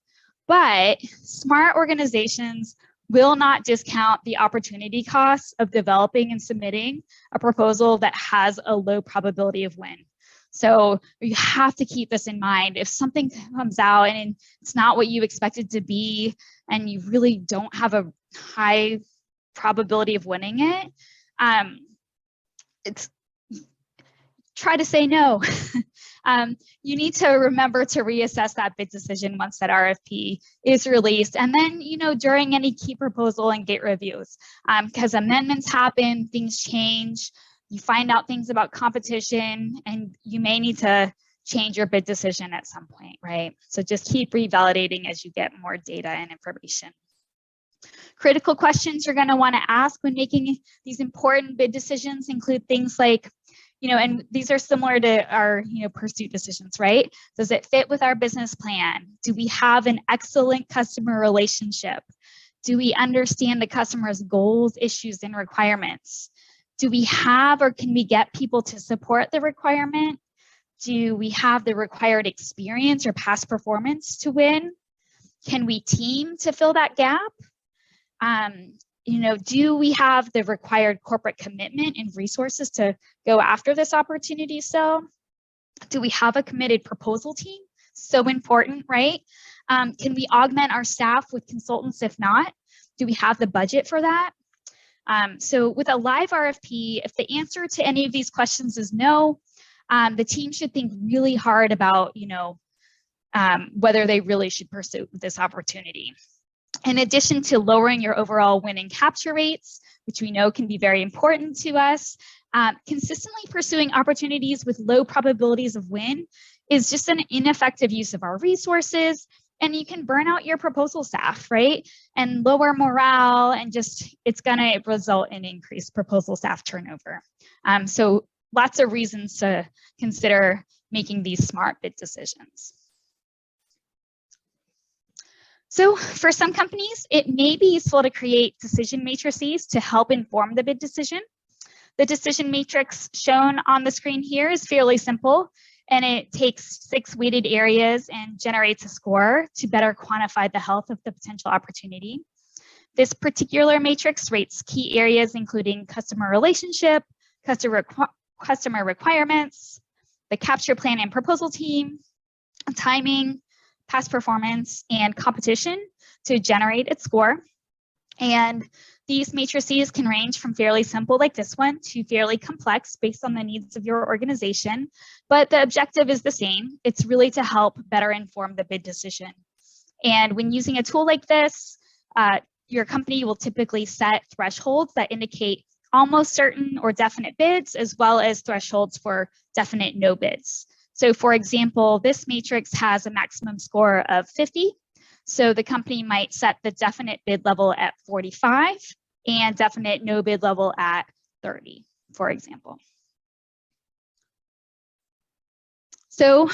But smart organizations will not discount the opportunity costs of developing and submitting a proposal that has a low probability of win. So you have to keep this in mind. If something comes out and it's not what you expected to be, and you really don't have a high probability of winning it, try to say no. You need to remember to reassess that bid decision once that RFP is released. And then, during any key proposal and gate reviews, because amendments happen, things change, you find out things about competition, and you may need to change your bid decision at some point, right? So just keep revalidating as you get more data and information. Critical questions you're going to want to ask when making these important bid decisions include things like, and these are similar to our, pursuit decisions, right? Does it fit with our business plan? Do we have an excellent customer relationship? Do we understand the customer's goals, issues, and requirements? Do we have or can we get people to support the requirement? Do we have the required experience or past performance to win? Can we team to fill that gap? Do we have the required corporate commitment and resources to go after this opportunity still? Do we have a committed proposal team? So important, right? Can we augment our staff with consultants? If not, do we have the budget for that? So with a live RFP, if the answer to any of these questions is no, the team should think really hard about, whether they really should pursue this opportunity. In addition to lowering your overall win and capture rates, which we know can be very important to us, consistently pursuing opportunities with low probabilities of win is just an ineffective use of our resources, and you can burn out your proposal staff, right? And lower morale, and just it's going to result in increased proposal staff turnover. So lots of reasons to consider making these smart bid decisions. So for some companies, it may be useful to create decision matrices to help inform the bid decision. The decision matrix shown on the screen here is fairly simple, and it takes 6 weighted areas and generates a score to better quantify the health of the potential opportunity. This particular matrix rates key areas including customer relationship, customer requirements, the capture plan and proposal team, timing, past performance, and competition to generate its score. And these matrices can range from fairly simple like this one to fairly complex based on the needs of your organization, but the objective is the same. It's really to help better inform the bid decision. And when using a tool like this, your company will typically set thresholds that indicate almost certain or definite bids, as well as thresholds for definite no bids. So for example, this matrix has a maximum score of 50. So the company might set the definite bid level at 45 and definite no bid level at 30, for example. So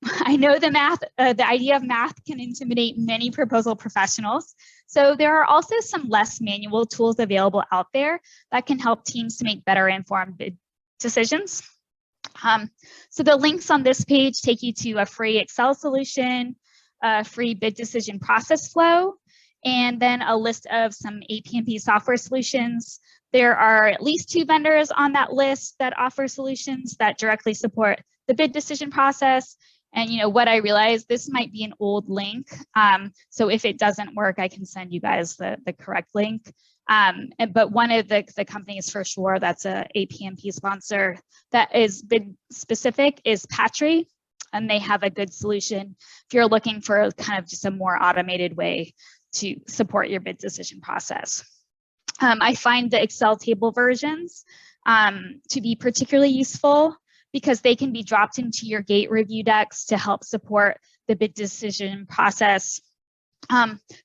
I know the idea of math can intimidate many proposal professionals. So there are also some less manual tools available out there that can help teams to make better informed bid decisions. So the links on this page take you to a free Excel solution, a free bid decision process flow, and then a list of some APMP software solutions. There are at least 2 vendors on that list that offer solutions that directly support the bid decision process. And what I realized, this might be an old link. So if it doesn't work, I can send you guys the correct link. But one of the companies for sure that's a APMP sponsor that is bid specific is Patry, and they have a good solution if you're looking for kind of just a more automated way to support your bid decision process. I find the Excel table versions to be particularly useful because they can be dropped into your gate review decks to help support the bid decision process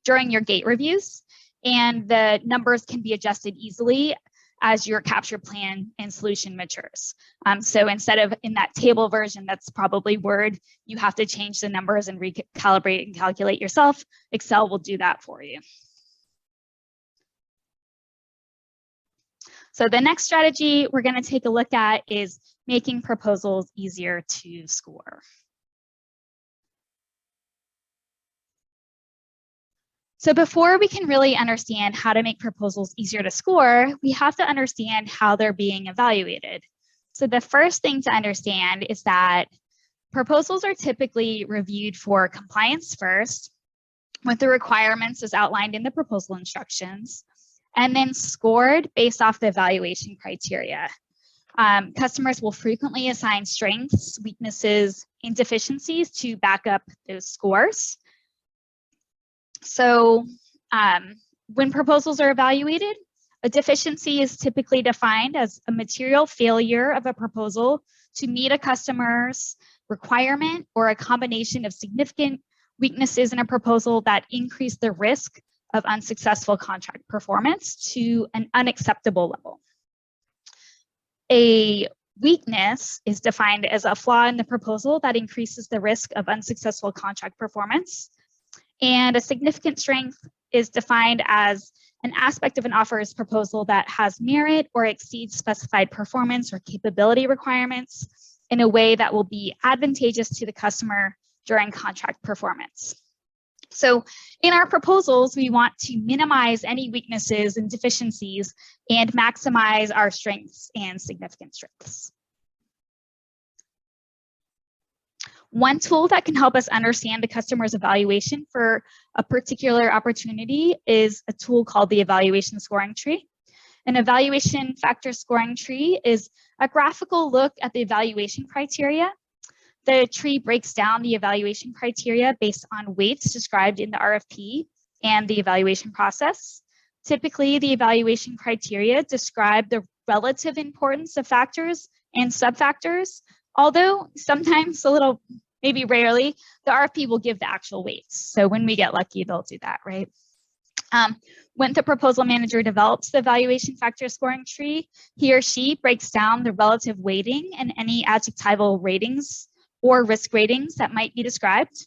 during your gate reviews. And the numbers can be adjusted easily as your capture plan and solution matures. So instead of in that table version, that's probably Word, you have to change the numbers and recalibrate and calculate yourself. Excel will do that for you. So the next strategy we're going to take a look at is making proposals easier to score. So before we can really understand how to make proposals easier to score, we have to understand how they're being evaluated. So the first thing to understand is that proposals are typically reviewed for compliance first, with the requirements as outlined in the proposal instructions, and then scored based off the evaluation criteria. Customers will frequently assign strengths, weaknesses, and deficiencies to back up those scores. So when proposals are evaluated, a deficiency is typically defined as a material failure of a proposal to meet a customer's requirement or a combination of significant weaknesses in a proposal that increase the risk of unsuccessful contract performance to an unacceptable level. A weakness is defined as a flaw in the proposal that increases the risk of unsuccessful contract performance. And a significant strength is defined as an aspect of an offer's proposal that has merit or exceeds specified performance or capability requirements in a way that will be advantageous to the customer during contract performance. So in our proposals, we want to minimize any weaknesses and deficiencies and maximize our strengths and significant strengths. One tool that can help us understand the customer's evaluation for a particular opportunity is a tool called the evaluation scoring tree. An evaluation factor scoring tree is a graphical look at the evaluation criteria. The tree breaks down the evaluation criteria based on weights described in the RFP and the evaluation process. Typically, the evaluation criteria describe the relative importance of factors and subfactors, although sometimes maybe rarely, the RFP will give the actual weights. So when we get lucky, they'll do that, right? When the proposal manager develops the evaluation factor scoring tree, he or she breaks down the relative weighting and any adjectival ratings or risk ratings that might be described.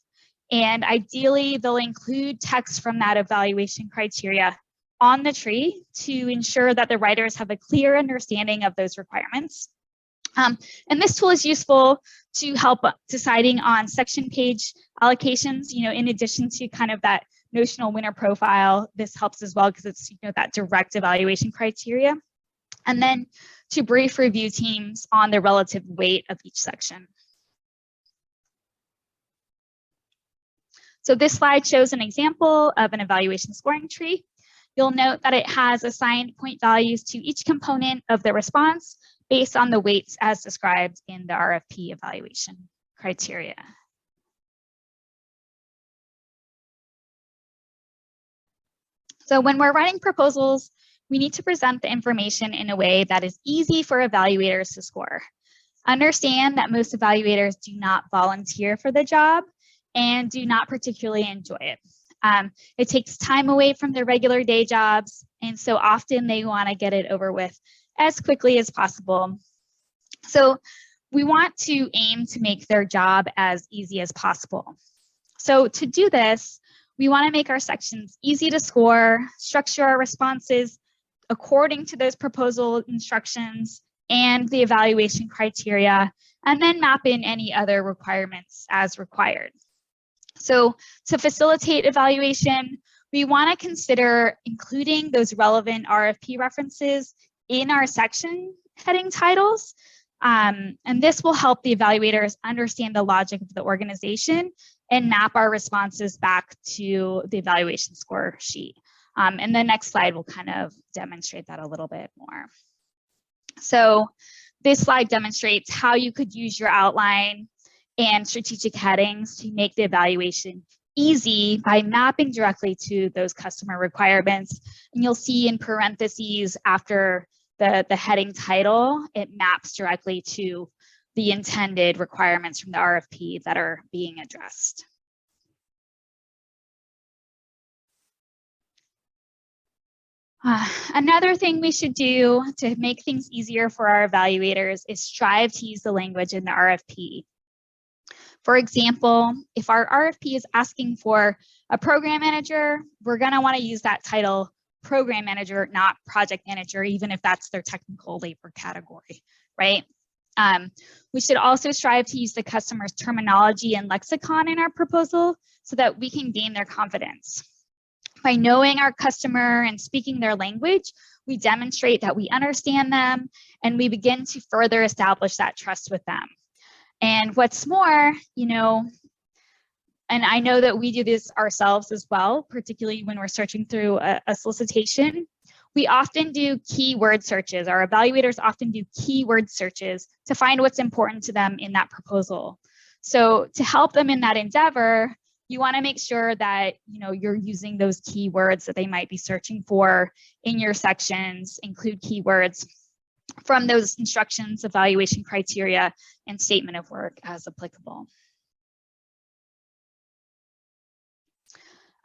And ideally, they'll include text from that evaluation criteria on the tree to ensure that the writers have a clear understanding of those requirements. And this tool is useful to help deciding on section page allocations, in addition to kind of that notional winner profile. This helps as well because it's that direct evaluation criteria. And then to brief review teams on the relative weight of each section. So this slide shows an example of an evaluation scoring tree. You'll note that it has assigned point values to each component of the response based on the weights as described in the RFP evaluation criteria. So when we're writing proposals, we need to present the information in a way that is easy for evaluators to score. Understand that most evaluators do not volunteer for the job and do not particularly enjoy it. It takes time away from their regular day jobs, and so often they want to get it over with as quickly as possible. So we want to aim to make their job as easy as possible. So to do this, we want to make our sections easy to score, structure our responses according to those proposal instructions and the evaluation criteria, and then map in any other requirements as required. So to facilitate evaluation, we want to consider including those relevant RFP references in our section heading titles. And this will help the evaluators understand the logic of the organization and map our responses back to the evaluation score sheet. And the next slide will kind of demonstrate that a little bit more. So this slide demonstrates how you could use your outline and strategic headings to make the evaluation easy by mapping directly to those customer requirements. And you'll see in parentheses after the heading title, it maps directly to the intended requirements from the RFP that are being addressed. Another thing we should do to make things easier for our evaluators is strive to use the language in the RFP. For example, if our RFP is asking for a program manager, we're going to want to use that title program manager, not project manager, even if that's their technical labor category, right? We should also strive to use the customer's terminology and lexicon in our proposal so that we can gain their confidence. By knowing our customer and speaking their language, we demonstrate that we understand them and we begin to further establish that trust with them. And what's more, you know, and I know that we do this ourselves as well, particularly when we're searching through a solicitation, we often do keyword searches. Our evaluators often do keyword searches to find what's important to them in that proposal. So to help them in that endeavor, you want to make sure that you're using those keywords that they might be searching for in your sections. Include keywords from those instructions, evaluation criteria, and statement of work as applicable.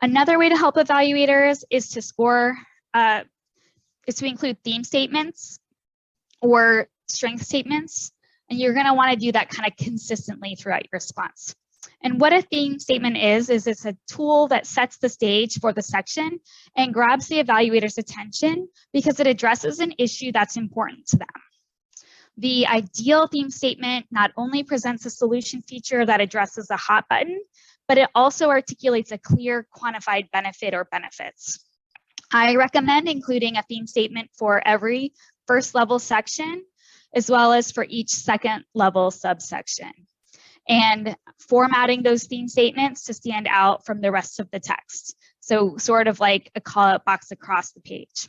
Another way to help evaluators is to score, is to include theme statements or strength statements. And you're going to want to do that kind of consistently throughout your response. And what a theme statement is it's a tool that sets the stage for the section and grabs the evaluator's attention because it addresses an issue that's important to them. The ideal theme statement not only presents a solution feature that addresses a hot button, but it also articulates a clear quantified benefit or benefits. I recommend including a theme statement for every first level section, as well as for each second level subsection, and formatting those theme statements to stand out from the rest of the text. So sort of like a call out box across the page.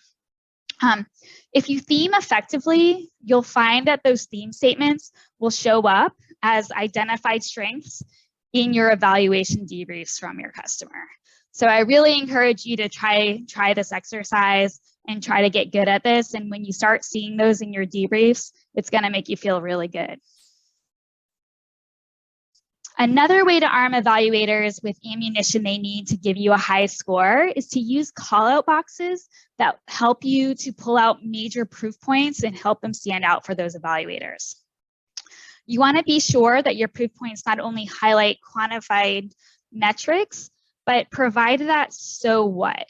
If you theme effectively, you'll find that those theme statements will show up as identified strengths in your evaluation debriefs from your customer. So I really encourage you to try this exercise and try to get good at this. And when you start seeing those in your debriefs, it's going to make you feel really good. Another way to arm evaluators with ammunition they need to give you a high score is to use call-out boxes that help you to pull out major proof points and help them stand out for those evaluators. You want to be sure that your proof points not only highlight quantified metrics, but provide that so what.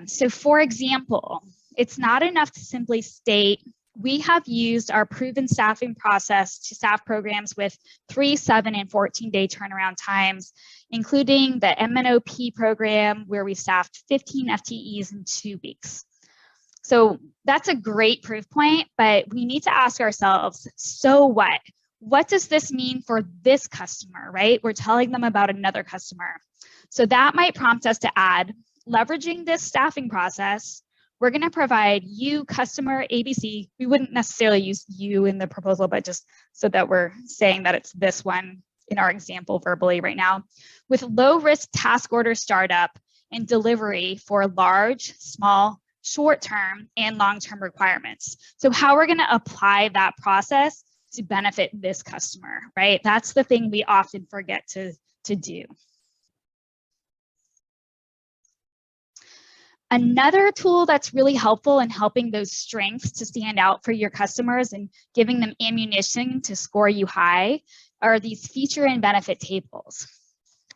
So for example, it's not enough to simply state, we have used our proven staffing process to staff programs with 3, 7, and 14-day turnaround times, including the MNOP program where we staffed 15 FTEs in 2 weeks. So that's a great proof point, but we need to ask ourselves, so what? What does this mean for this customer, right? We're telling them about another customer. So that might prompt us to add, leveraging this staffing process, we're going to provide you, customer ABC. We wouldn't necessarily use you in the proposal, but just so that we're saying that it's this one in our example verbally right now, with low-risk task order startup and delivery for large, small, short-term, and long-term requirements. So how we're going to apply that process to benefit this customer, right? That's the thing we often forget to do. Another tool that's really helpful in helping those strengths to stand out for your customers and giving them ammunition to score you high are these feature and benefit tables.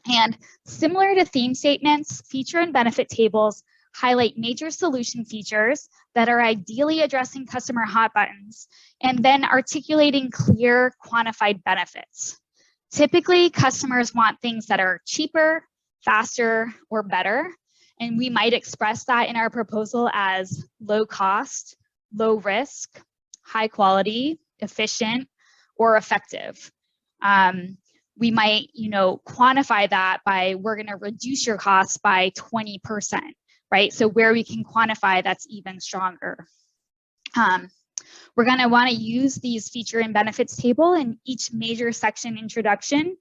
And similar to theme statements, feature and benefit tables highlight major solution features that are ideally addressing customer hot buttons and then articulating clear quantified benefits. Typically, customers want things that are cheaper, faster, or better. And we might express that in our proposal as low cost, low risk, high quality, efficient, or effective. We might, quantify that by, we're going to reduce your costs by 20%, right? So where we can quantify, that's even stronger. We're going to want to use these feature and benefits table in each major section introduction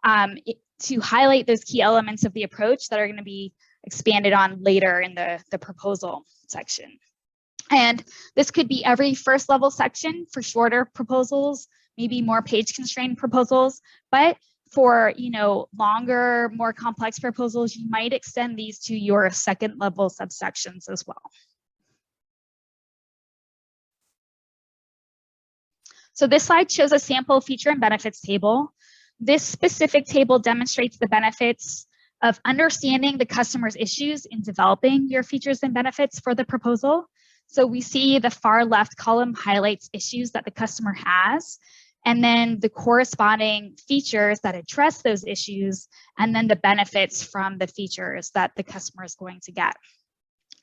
to highlight those key elements of the approach that are going to be expanded on later in the proposal section. And this could be every first level section for shorter proposals, maybe more page constrained proposals, but for longer, more complex proposals, you might extend these to your second level subsections as well. So this slide shows a sample feature and benefits table. This specific table demonstrates the benefits of understanding the customer's issues in developing your features and benefits for the proposal. So we see the far left column highlights issues that the customer has, and then the corresponding features that address those issues, and then the benefits from the features that the customer is going to get.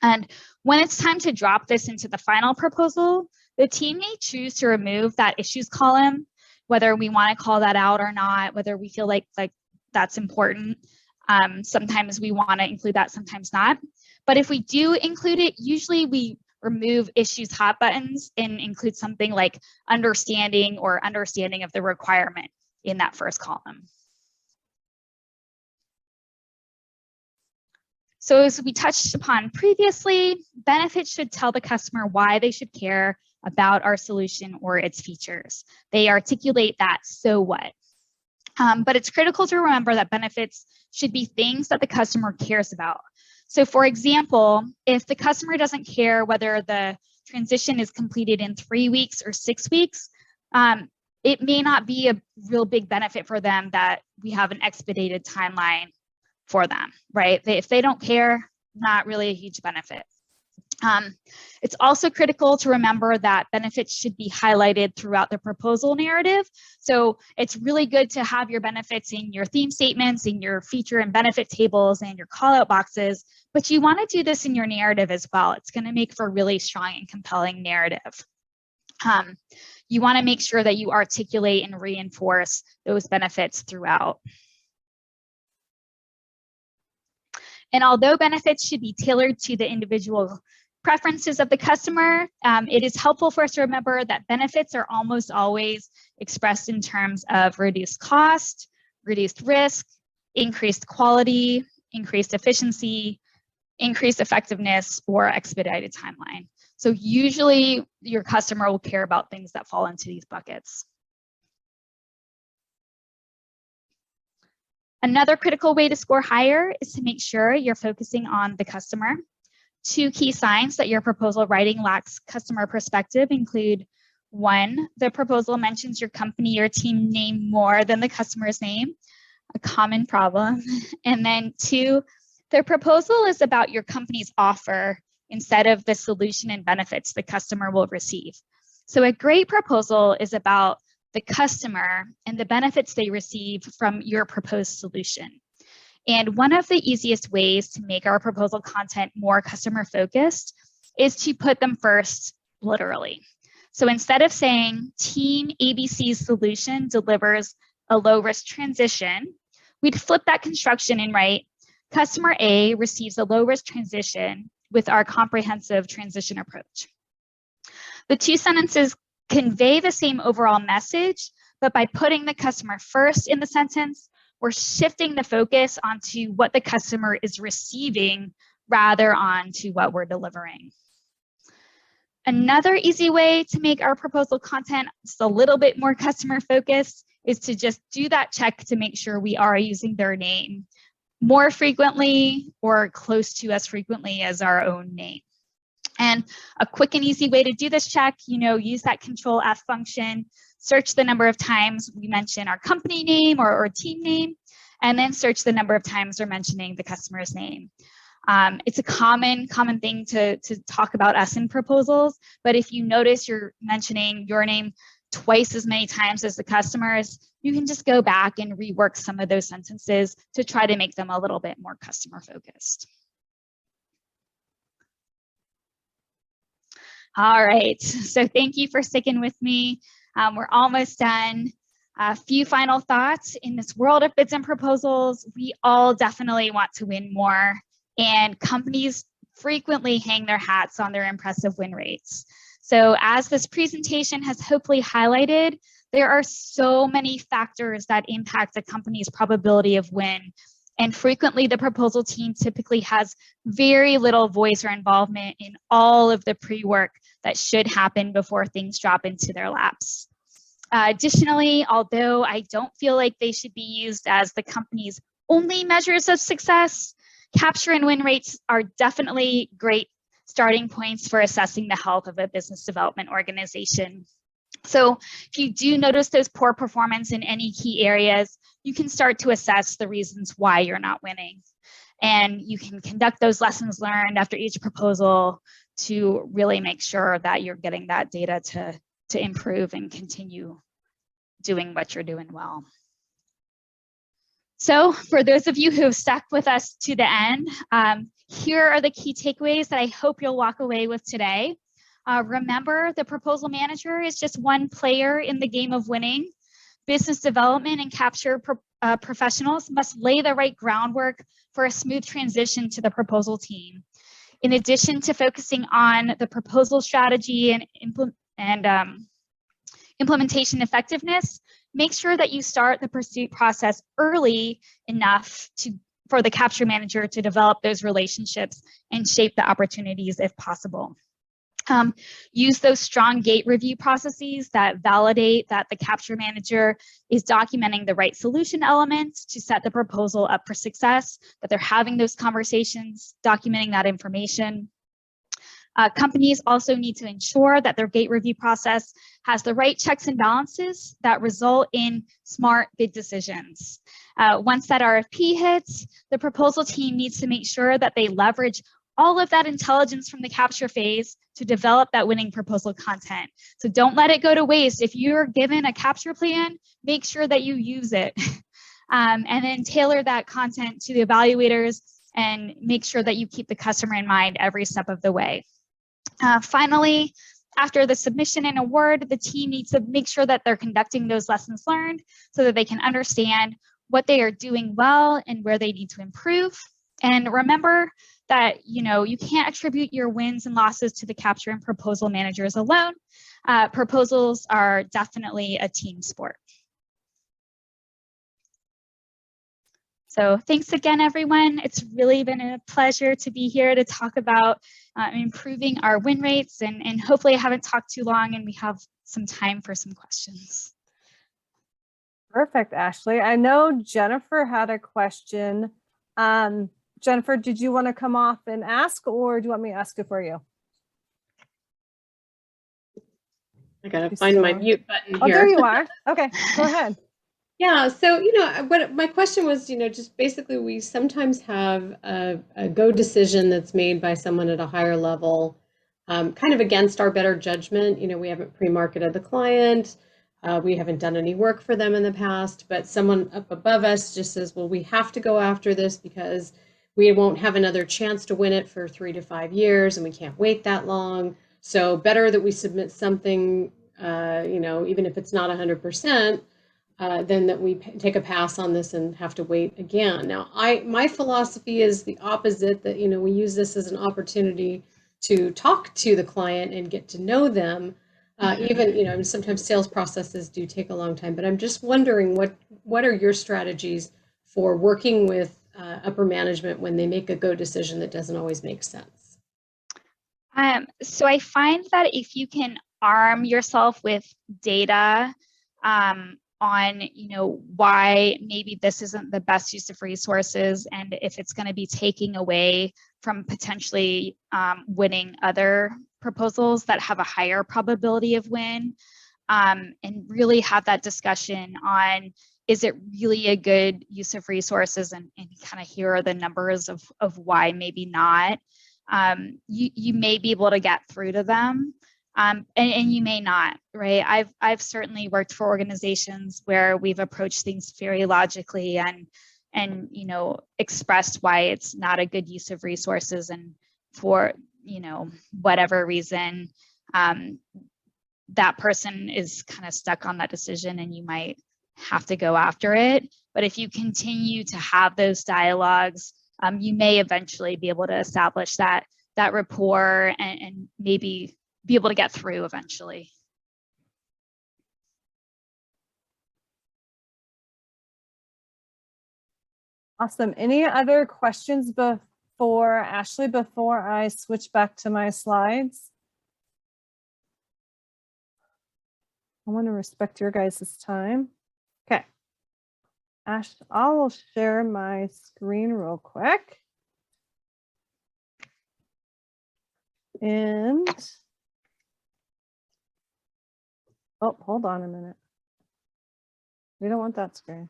And when it's time to drop this into the final proposal, the team may choose to remove that issues column, whether we want to call that out or not, whether we feel like that's important. Sometimes we want to include that, sometimes not. But if we do include it, usually we remove issues hot buttons and include something like understanding or understanding of the requirement in that first column. So as we touched upon previously, benefits should tell the customer why they should care about our solution or its features. They articulate that so what. But it's critical to remember that benefits should be things that the customer cares about. So for example, if the customer doesn't care whether the transition is completed in 3 weeks or 6 weeks, it may not be a real big benefit for them that we have an expedited timeline for them, right? If they don't care, not really a huge benefit. It's also critical to remember that benefits should be highlighted throughout the proposal narrative. So it's really good to have your benefits in your theme statements, in your feature and benefit tables, and your callout boxes, but you want to do this in your narrative as well. It's going to make for a really strong and compelling narrative. You want to make sure that you articulate and reinforce those benefits throughout. And although benefits should be tailored to the individual preferences of the customer, it is helpful for us to remember that benefits are almost always expressed in terms of reduced cost, reduced risk, increased quality, increased efficiency, increased effectiveness, or expedited timeline. So usually your customer will care about things that fall into these buckets. Another critical way to score higher is to make sure you're focusing on the customer. 2 key signs that your proposal writing lacks customer perspective include: 1, the proposal mentions your company or team name more than the customer's name, a common problem. And then 2, the proposal is about your company's offer instead of the solution and benefits the customer will receive. So a great proposal is about the customer and the benefits they receive from your proposed solution. And one of the easiest ways to make our proposal content more customer focused is to put them first, literally. So instead of saying Team ABC's solution delivers a low risk transition, we'd flip that construction and write Customer A receives a low risk transition with our comprehensive transition approach. The 2 sentences convey the same overall message, but by putting the customer first in the sentence, we're shifting the focus onto what the customer is receiving rather onto what we're delivering. Another easy way to make our proposal content just a little bit more customer focused is to just do that check to make sure we are using their name more frequently or close to as frequently as our own name. And a quick and easy way to do this check, use that Control F function, search the number of times we mention our company name or team name, and then search the number of times we're mentioning the customer's name. It's a common thing to talk about us in proposals, but if you notice you're mentioning your name twice as many times as the customers, you can just go back and rework some of those sentences to try to make them a little bit more customer focused. All right, so thank you for sticking with me. We're almost done. A few final thoughts. In this world of bids and proposals, we all definitely want to win more, and companies frequently hang their hats on their impressive win rates. So as this presentation has hopefully highlighted, there are so many factors that impact a company's probability of win. And frequently the proposal team typically has very little voice or involvement in all of the pre-work that should happen before things drop into their laps. Additionally, although I don't feel like they should be used as the company's only measures of success, capture and win rates are definitely great starting points for assessing the health of a business development organization. So if you do notice those poor performance in any key areas, you can start to assess the reasons why you're not winning. And you can conduct those lessons learned after each proposal to really make sure that you're getting that data to improve and continue doing what you're doing well. So for those of you who have stuck with us to the end, here are the key takeaways that I hope you'll walk away with today. Remember, the proposal manager is just one player in the game of winning. Business development and capture professionals must lay the right groundwork for a smooth transition to the proposal team. In addition to focusing on the proposal strategy and implementation effectiveness, make sure that you start the pursuit process early enough for the capture manager to develop those relationships and shape the opportunities if possible. Use those strong gate review processes that validate that the capture manager is documenting the right solution elements to set the proposal up for success, that they're having those conversations, documenting that information. Companies also need to ensure that their gate review process has the right checks and balances that result in smart bid decisions. Once that RFP hits, the proposal team needs to make sure that they leverage all of that intelligence from the capture phase to develop that winning proposal content. So don't let it go to waste. If you're given a capture plan, make sure that you use it. And then tailor that content to the evaluators and make sure that you keep the customer in mind every step of the way. Finally, after the submission and award, the team needs to make sure that they're conducting those lessons learned so that they can understand what they are doing well and where they need to improve. And remember that you can't attribute your wins and losses to the capture and proposal managers alone. Proposals are definitely a team sport. So thanks again, everyone. It's really been a pleasure to be here to talk about improving our win rates, and hopefully I haven't talked too long and we have some time for some questions. Perfect, Ashley. I know Jennifer had a question. Jennifer, did you want to come off and ask, or do you want me to ask it for you? I gotta find my mute button here. Oh, there you are. Okay, go ahead. Yeah, so what my question was, just basically we sometimes have a go decision that's made by someone at a higher level, kind of against our better judgment. We haven't pre-marketed the client, we haven't done any work for them in the past, but someone up above us just says, well, we have to go after this because we won't have another chance to win it for 3 to 5 years, and we can't wait that long. So better that we submit something, even if it's not 100%, than that we take a pass on this and have to wait again. Now, my philosophy is the opposite, that, we use this as an opportunity to talk to the client and get to know them. Even, sometimes sales processes do take a long time, but I'm just wondering what are your strategies for working with upper management when they make a go decision that doesn't always make sense? So I find that if you can arm yourself with data on, why maybe this isn't the best use of resources, and if it's going to be taking away from potentially winning other proposals that have a higher probability of win, and really have that discussion on, is it really a good use of resources, and kind of here are the numbers of why maybe not. You may be able to get through to them, and you may not, right? I've certainly worked for organizations where we've approached things very logically and expressed why it's not a good use of resources, and for whatever reason, that person is kind of stuck on that decision, and you might have to go after it. But if you continue to have those dialogues, you may eventually be able to establish that rapport, and maybe be able to get through eventually. Awesome. Any other questions before Ashley, before I switch back to my slides? I want to respect your guys' time. Okay. Ash, I will share my screen real quick. And, oh, hold on a minute. We don't want that screen.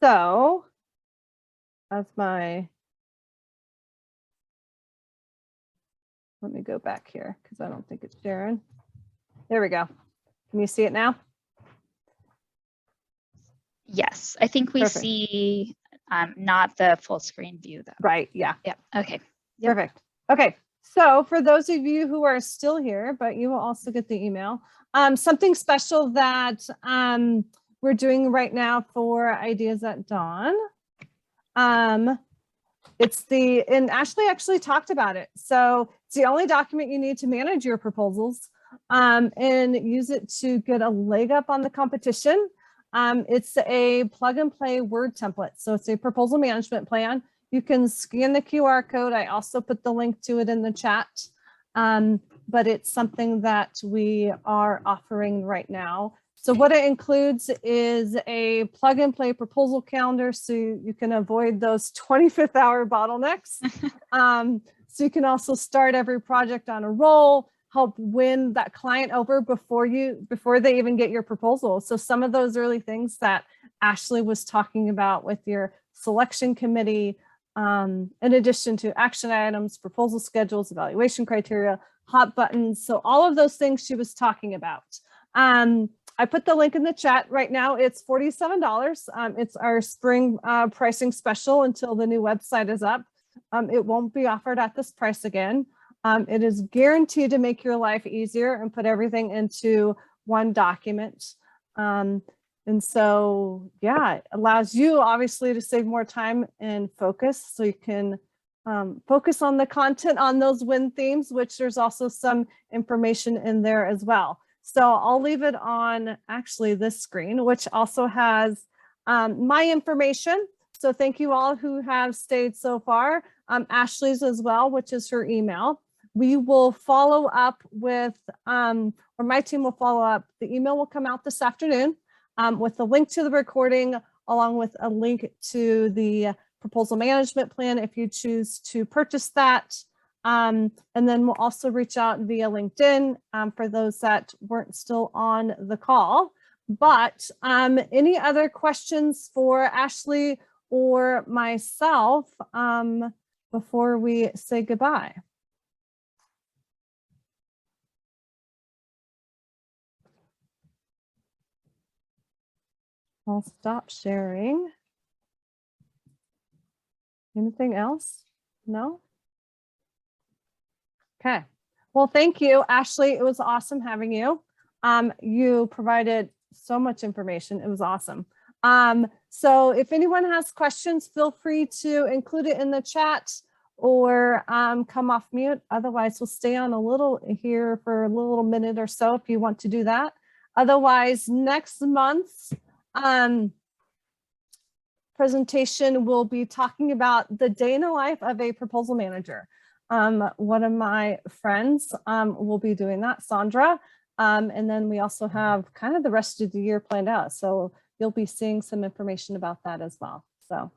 So, that's my, let me go back here because I don't think it's sharing. There we go. Can you see it now? Yes, I think we Perfect. see not the full screen view though. Right, yeah. Yeah, okay. Yep. Perfect. Okay, so for those of you who are still here, but you will also get the email, something special that we're doing right now for Ideas at Dawn. It's and Ashley actually talked about it. So it's the only document you need to manage your proposals and use it to get a leg up on the competition. It's a plug and play Word template. So it's a proposal management plan. You can scan the QR code. I also put the link to it in the chat. But it's something that we are offering right now. So what it includes is a plug and play proposal calendar, so you can avoid those 25th hour bottlenecks. So you can also start every project on a roll, help win that client over before they even get your proposal. So some of those early things that Ashley was talking about with your selection committee, in addition to action items, proposal schedules, evaluation criteria, hot buttons. So all of those things she was talking about. I put the link in the chat. Right now it's $47. It's our spring pricing special until the new website is up. It won't be offered at this price again. It is guaranteed to make your life easier and put everything into one document. And so, yeah, it allows you obviously to save more time and focus, so you can focus on the content on those win themes, which there's also some information in there as well. So I'll leave it on actually this screen, which also has my information. So thank you all who have stayed so far. Ashley's as well, which is her email. We will follow up with, or my team will follow up. The email will come out this afternoon with a link to the recording, along with a link to the proposal management plan if you choose to purchase that. And then we'll also reach out via LinkedIn for those that weren't still on the call. But any other questions for Ashley or myself before we say goodbye? I'll stop sharing. Anything else? No? Okay. Well, thank you, Ashley. It was awesome having you. You provided so much information. It was awesome. So if anyone has questions, feel free to include it in the chat or come off mute. Otherwise, we'll stay on a little here for a little minute or so if you want to do that. Otherwise, next month's presentation will be talking about the day in the life of a proposal manager. One of my friends will be doing that, Sandra. And then we also have kind of the rest of the year planned out. So you'll be seeing some information about that as well. So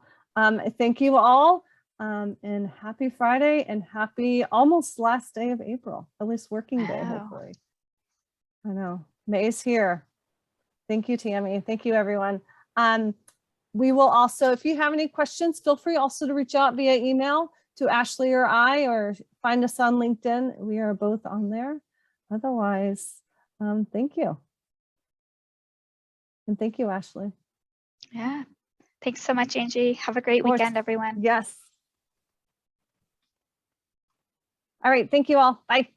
thank you all, and happy Friday, and happy almost last day of April, at least working day, Wow. hopefully. I know, May's here. Thank you, Tammy. Thank you, everyone. We will also, if you have any questions, feel free also to reach out via email to Ashley or I, or find us on LinkedIn. We are both on there. Otherwise, thank you. And thank you, Ashley. Yeah. Thanks so much, Angie. Have a great Of course. weekend, everyone. Yes. All right. Thank you all. Bye.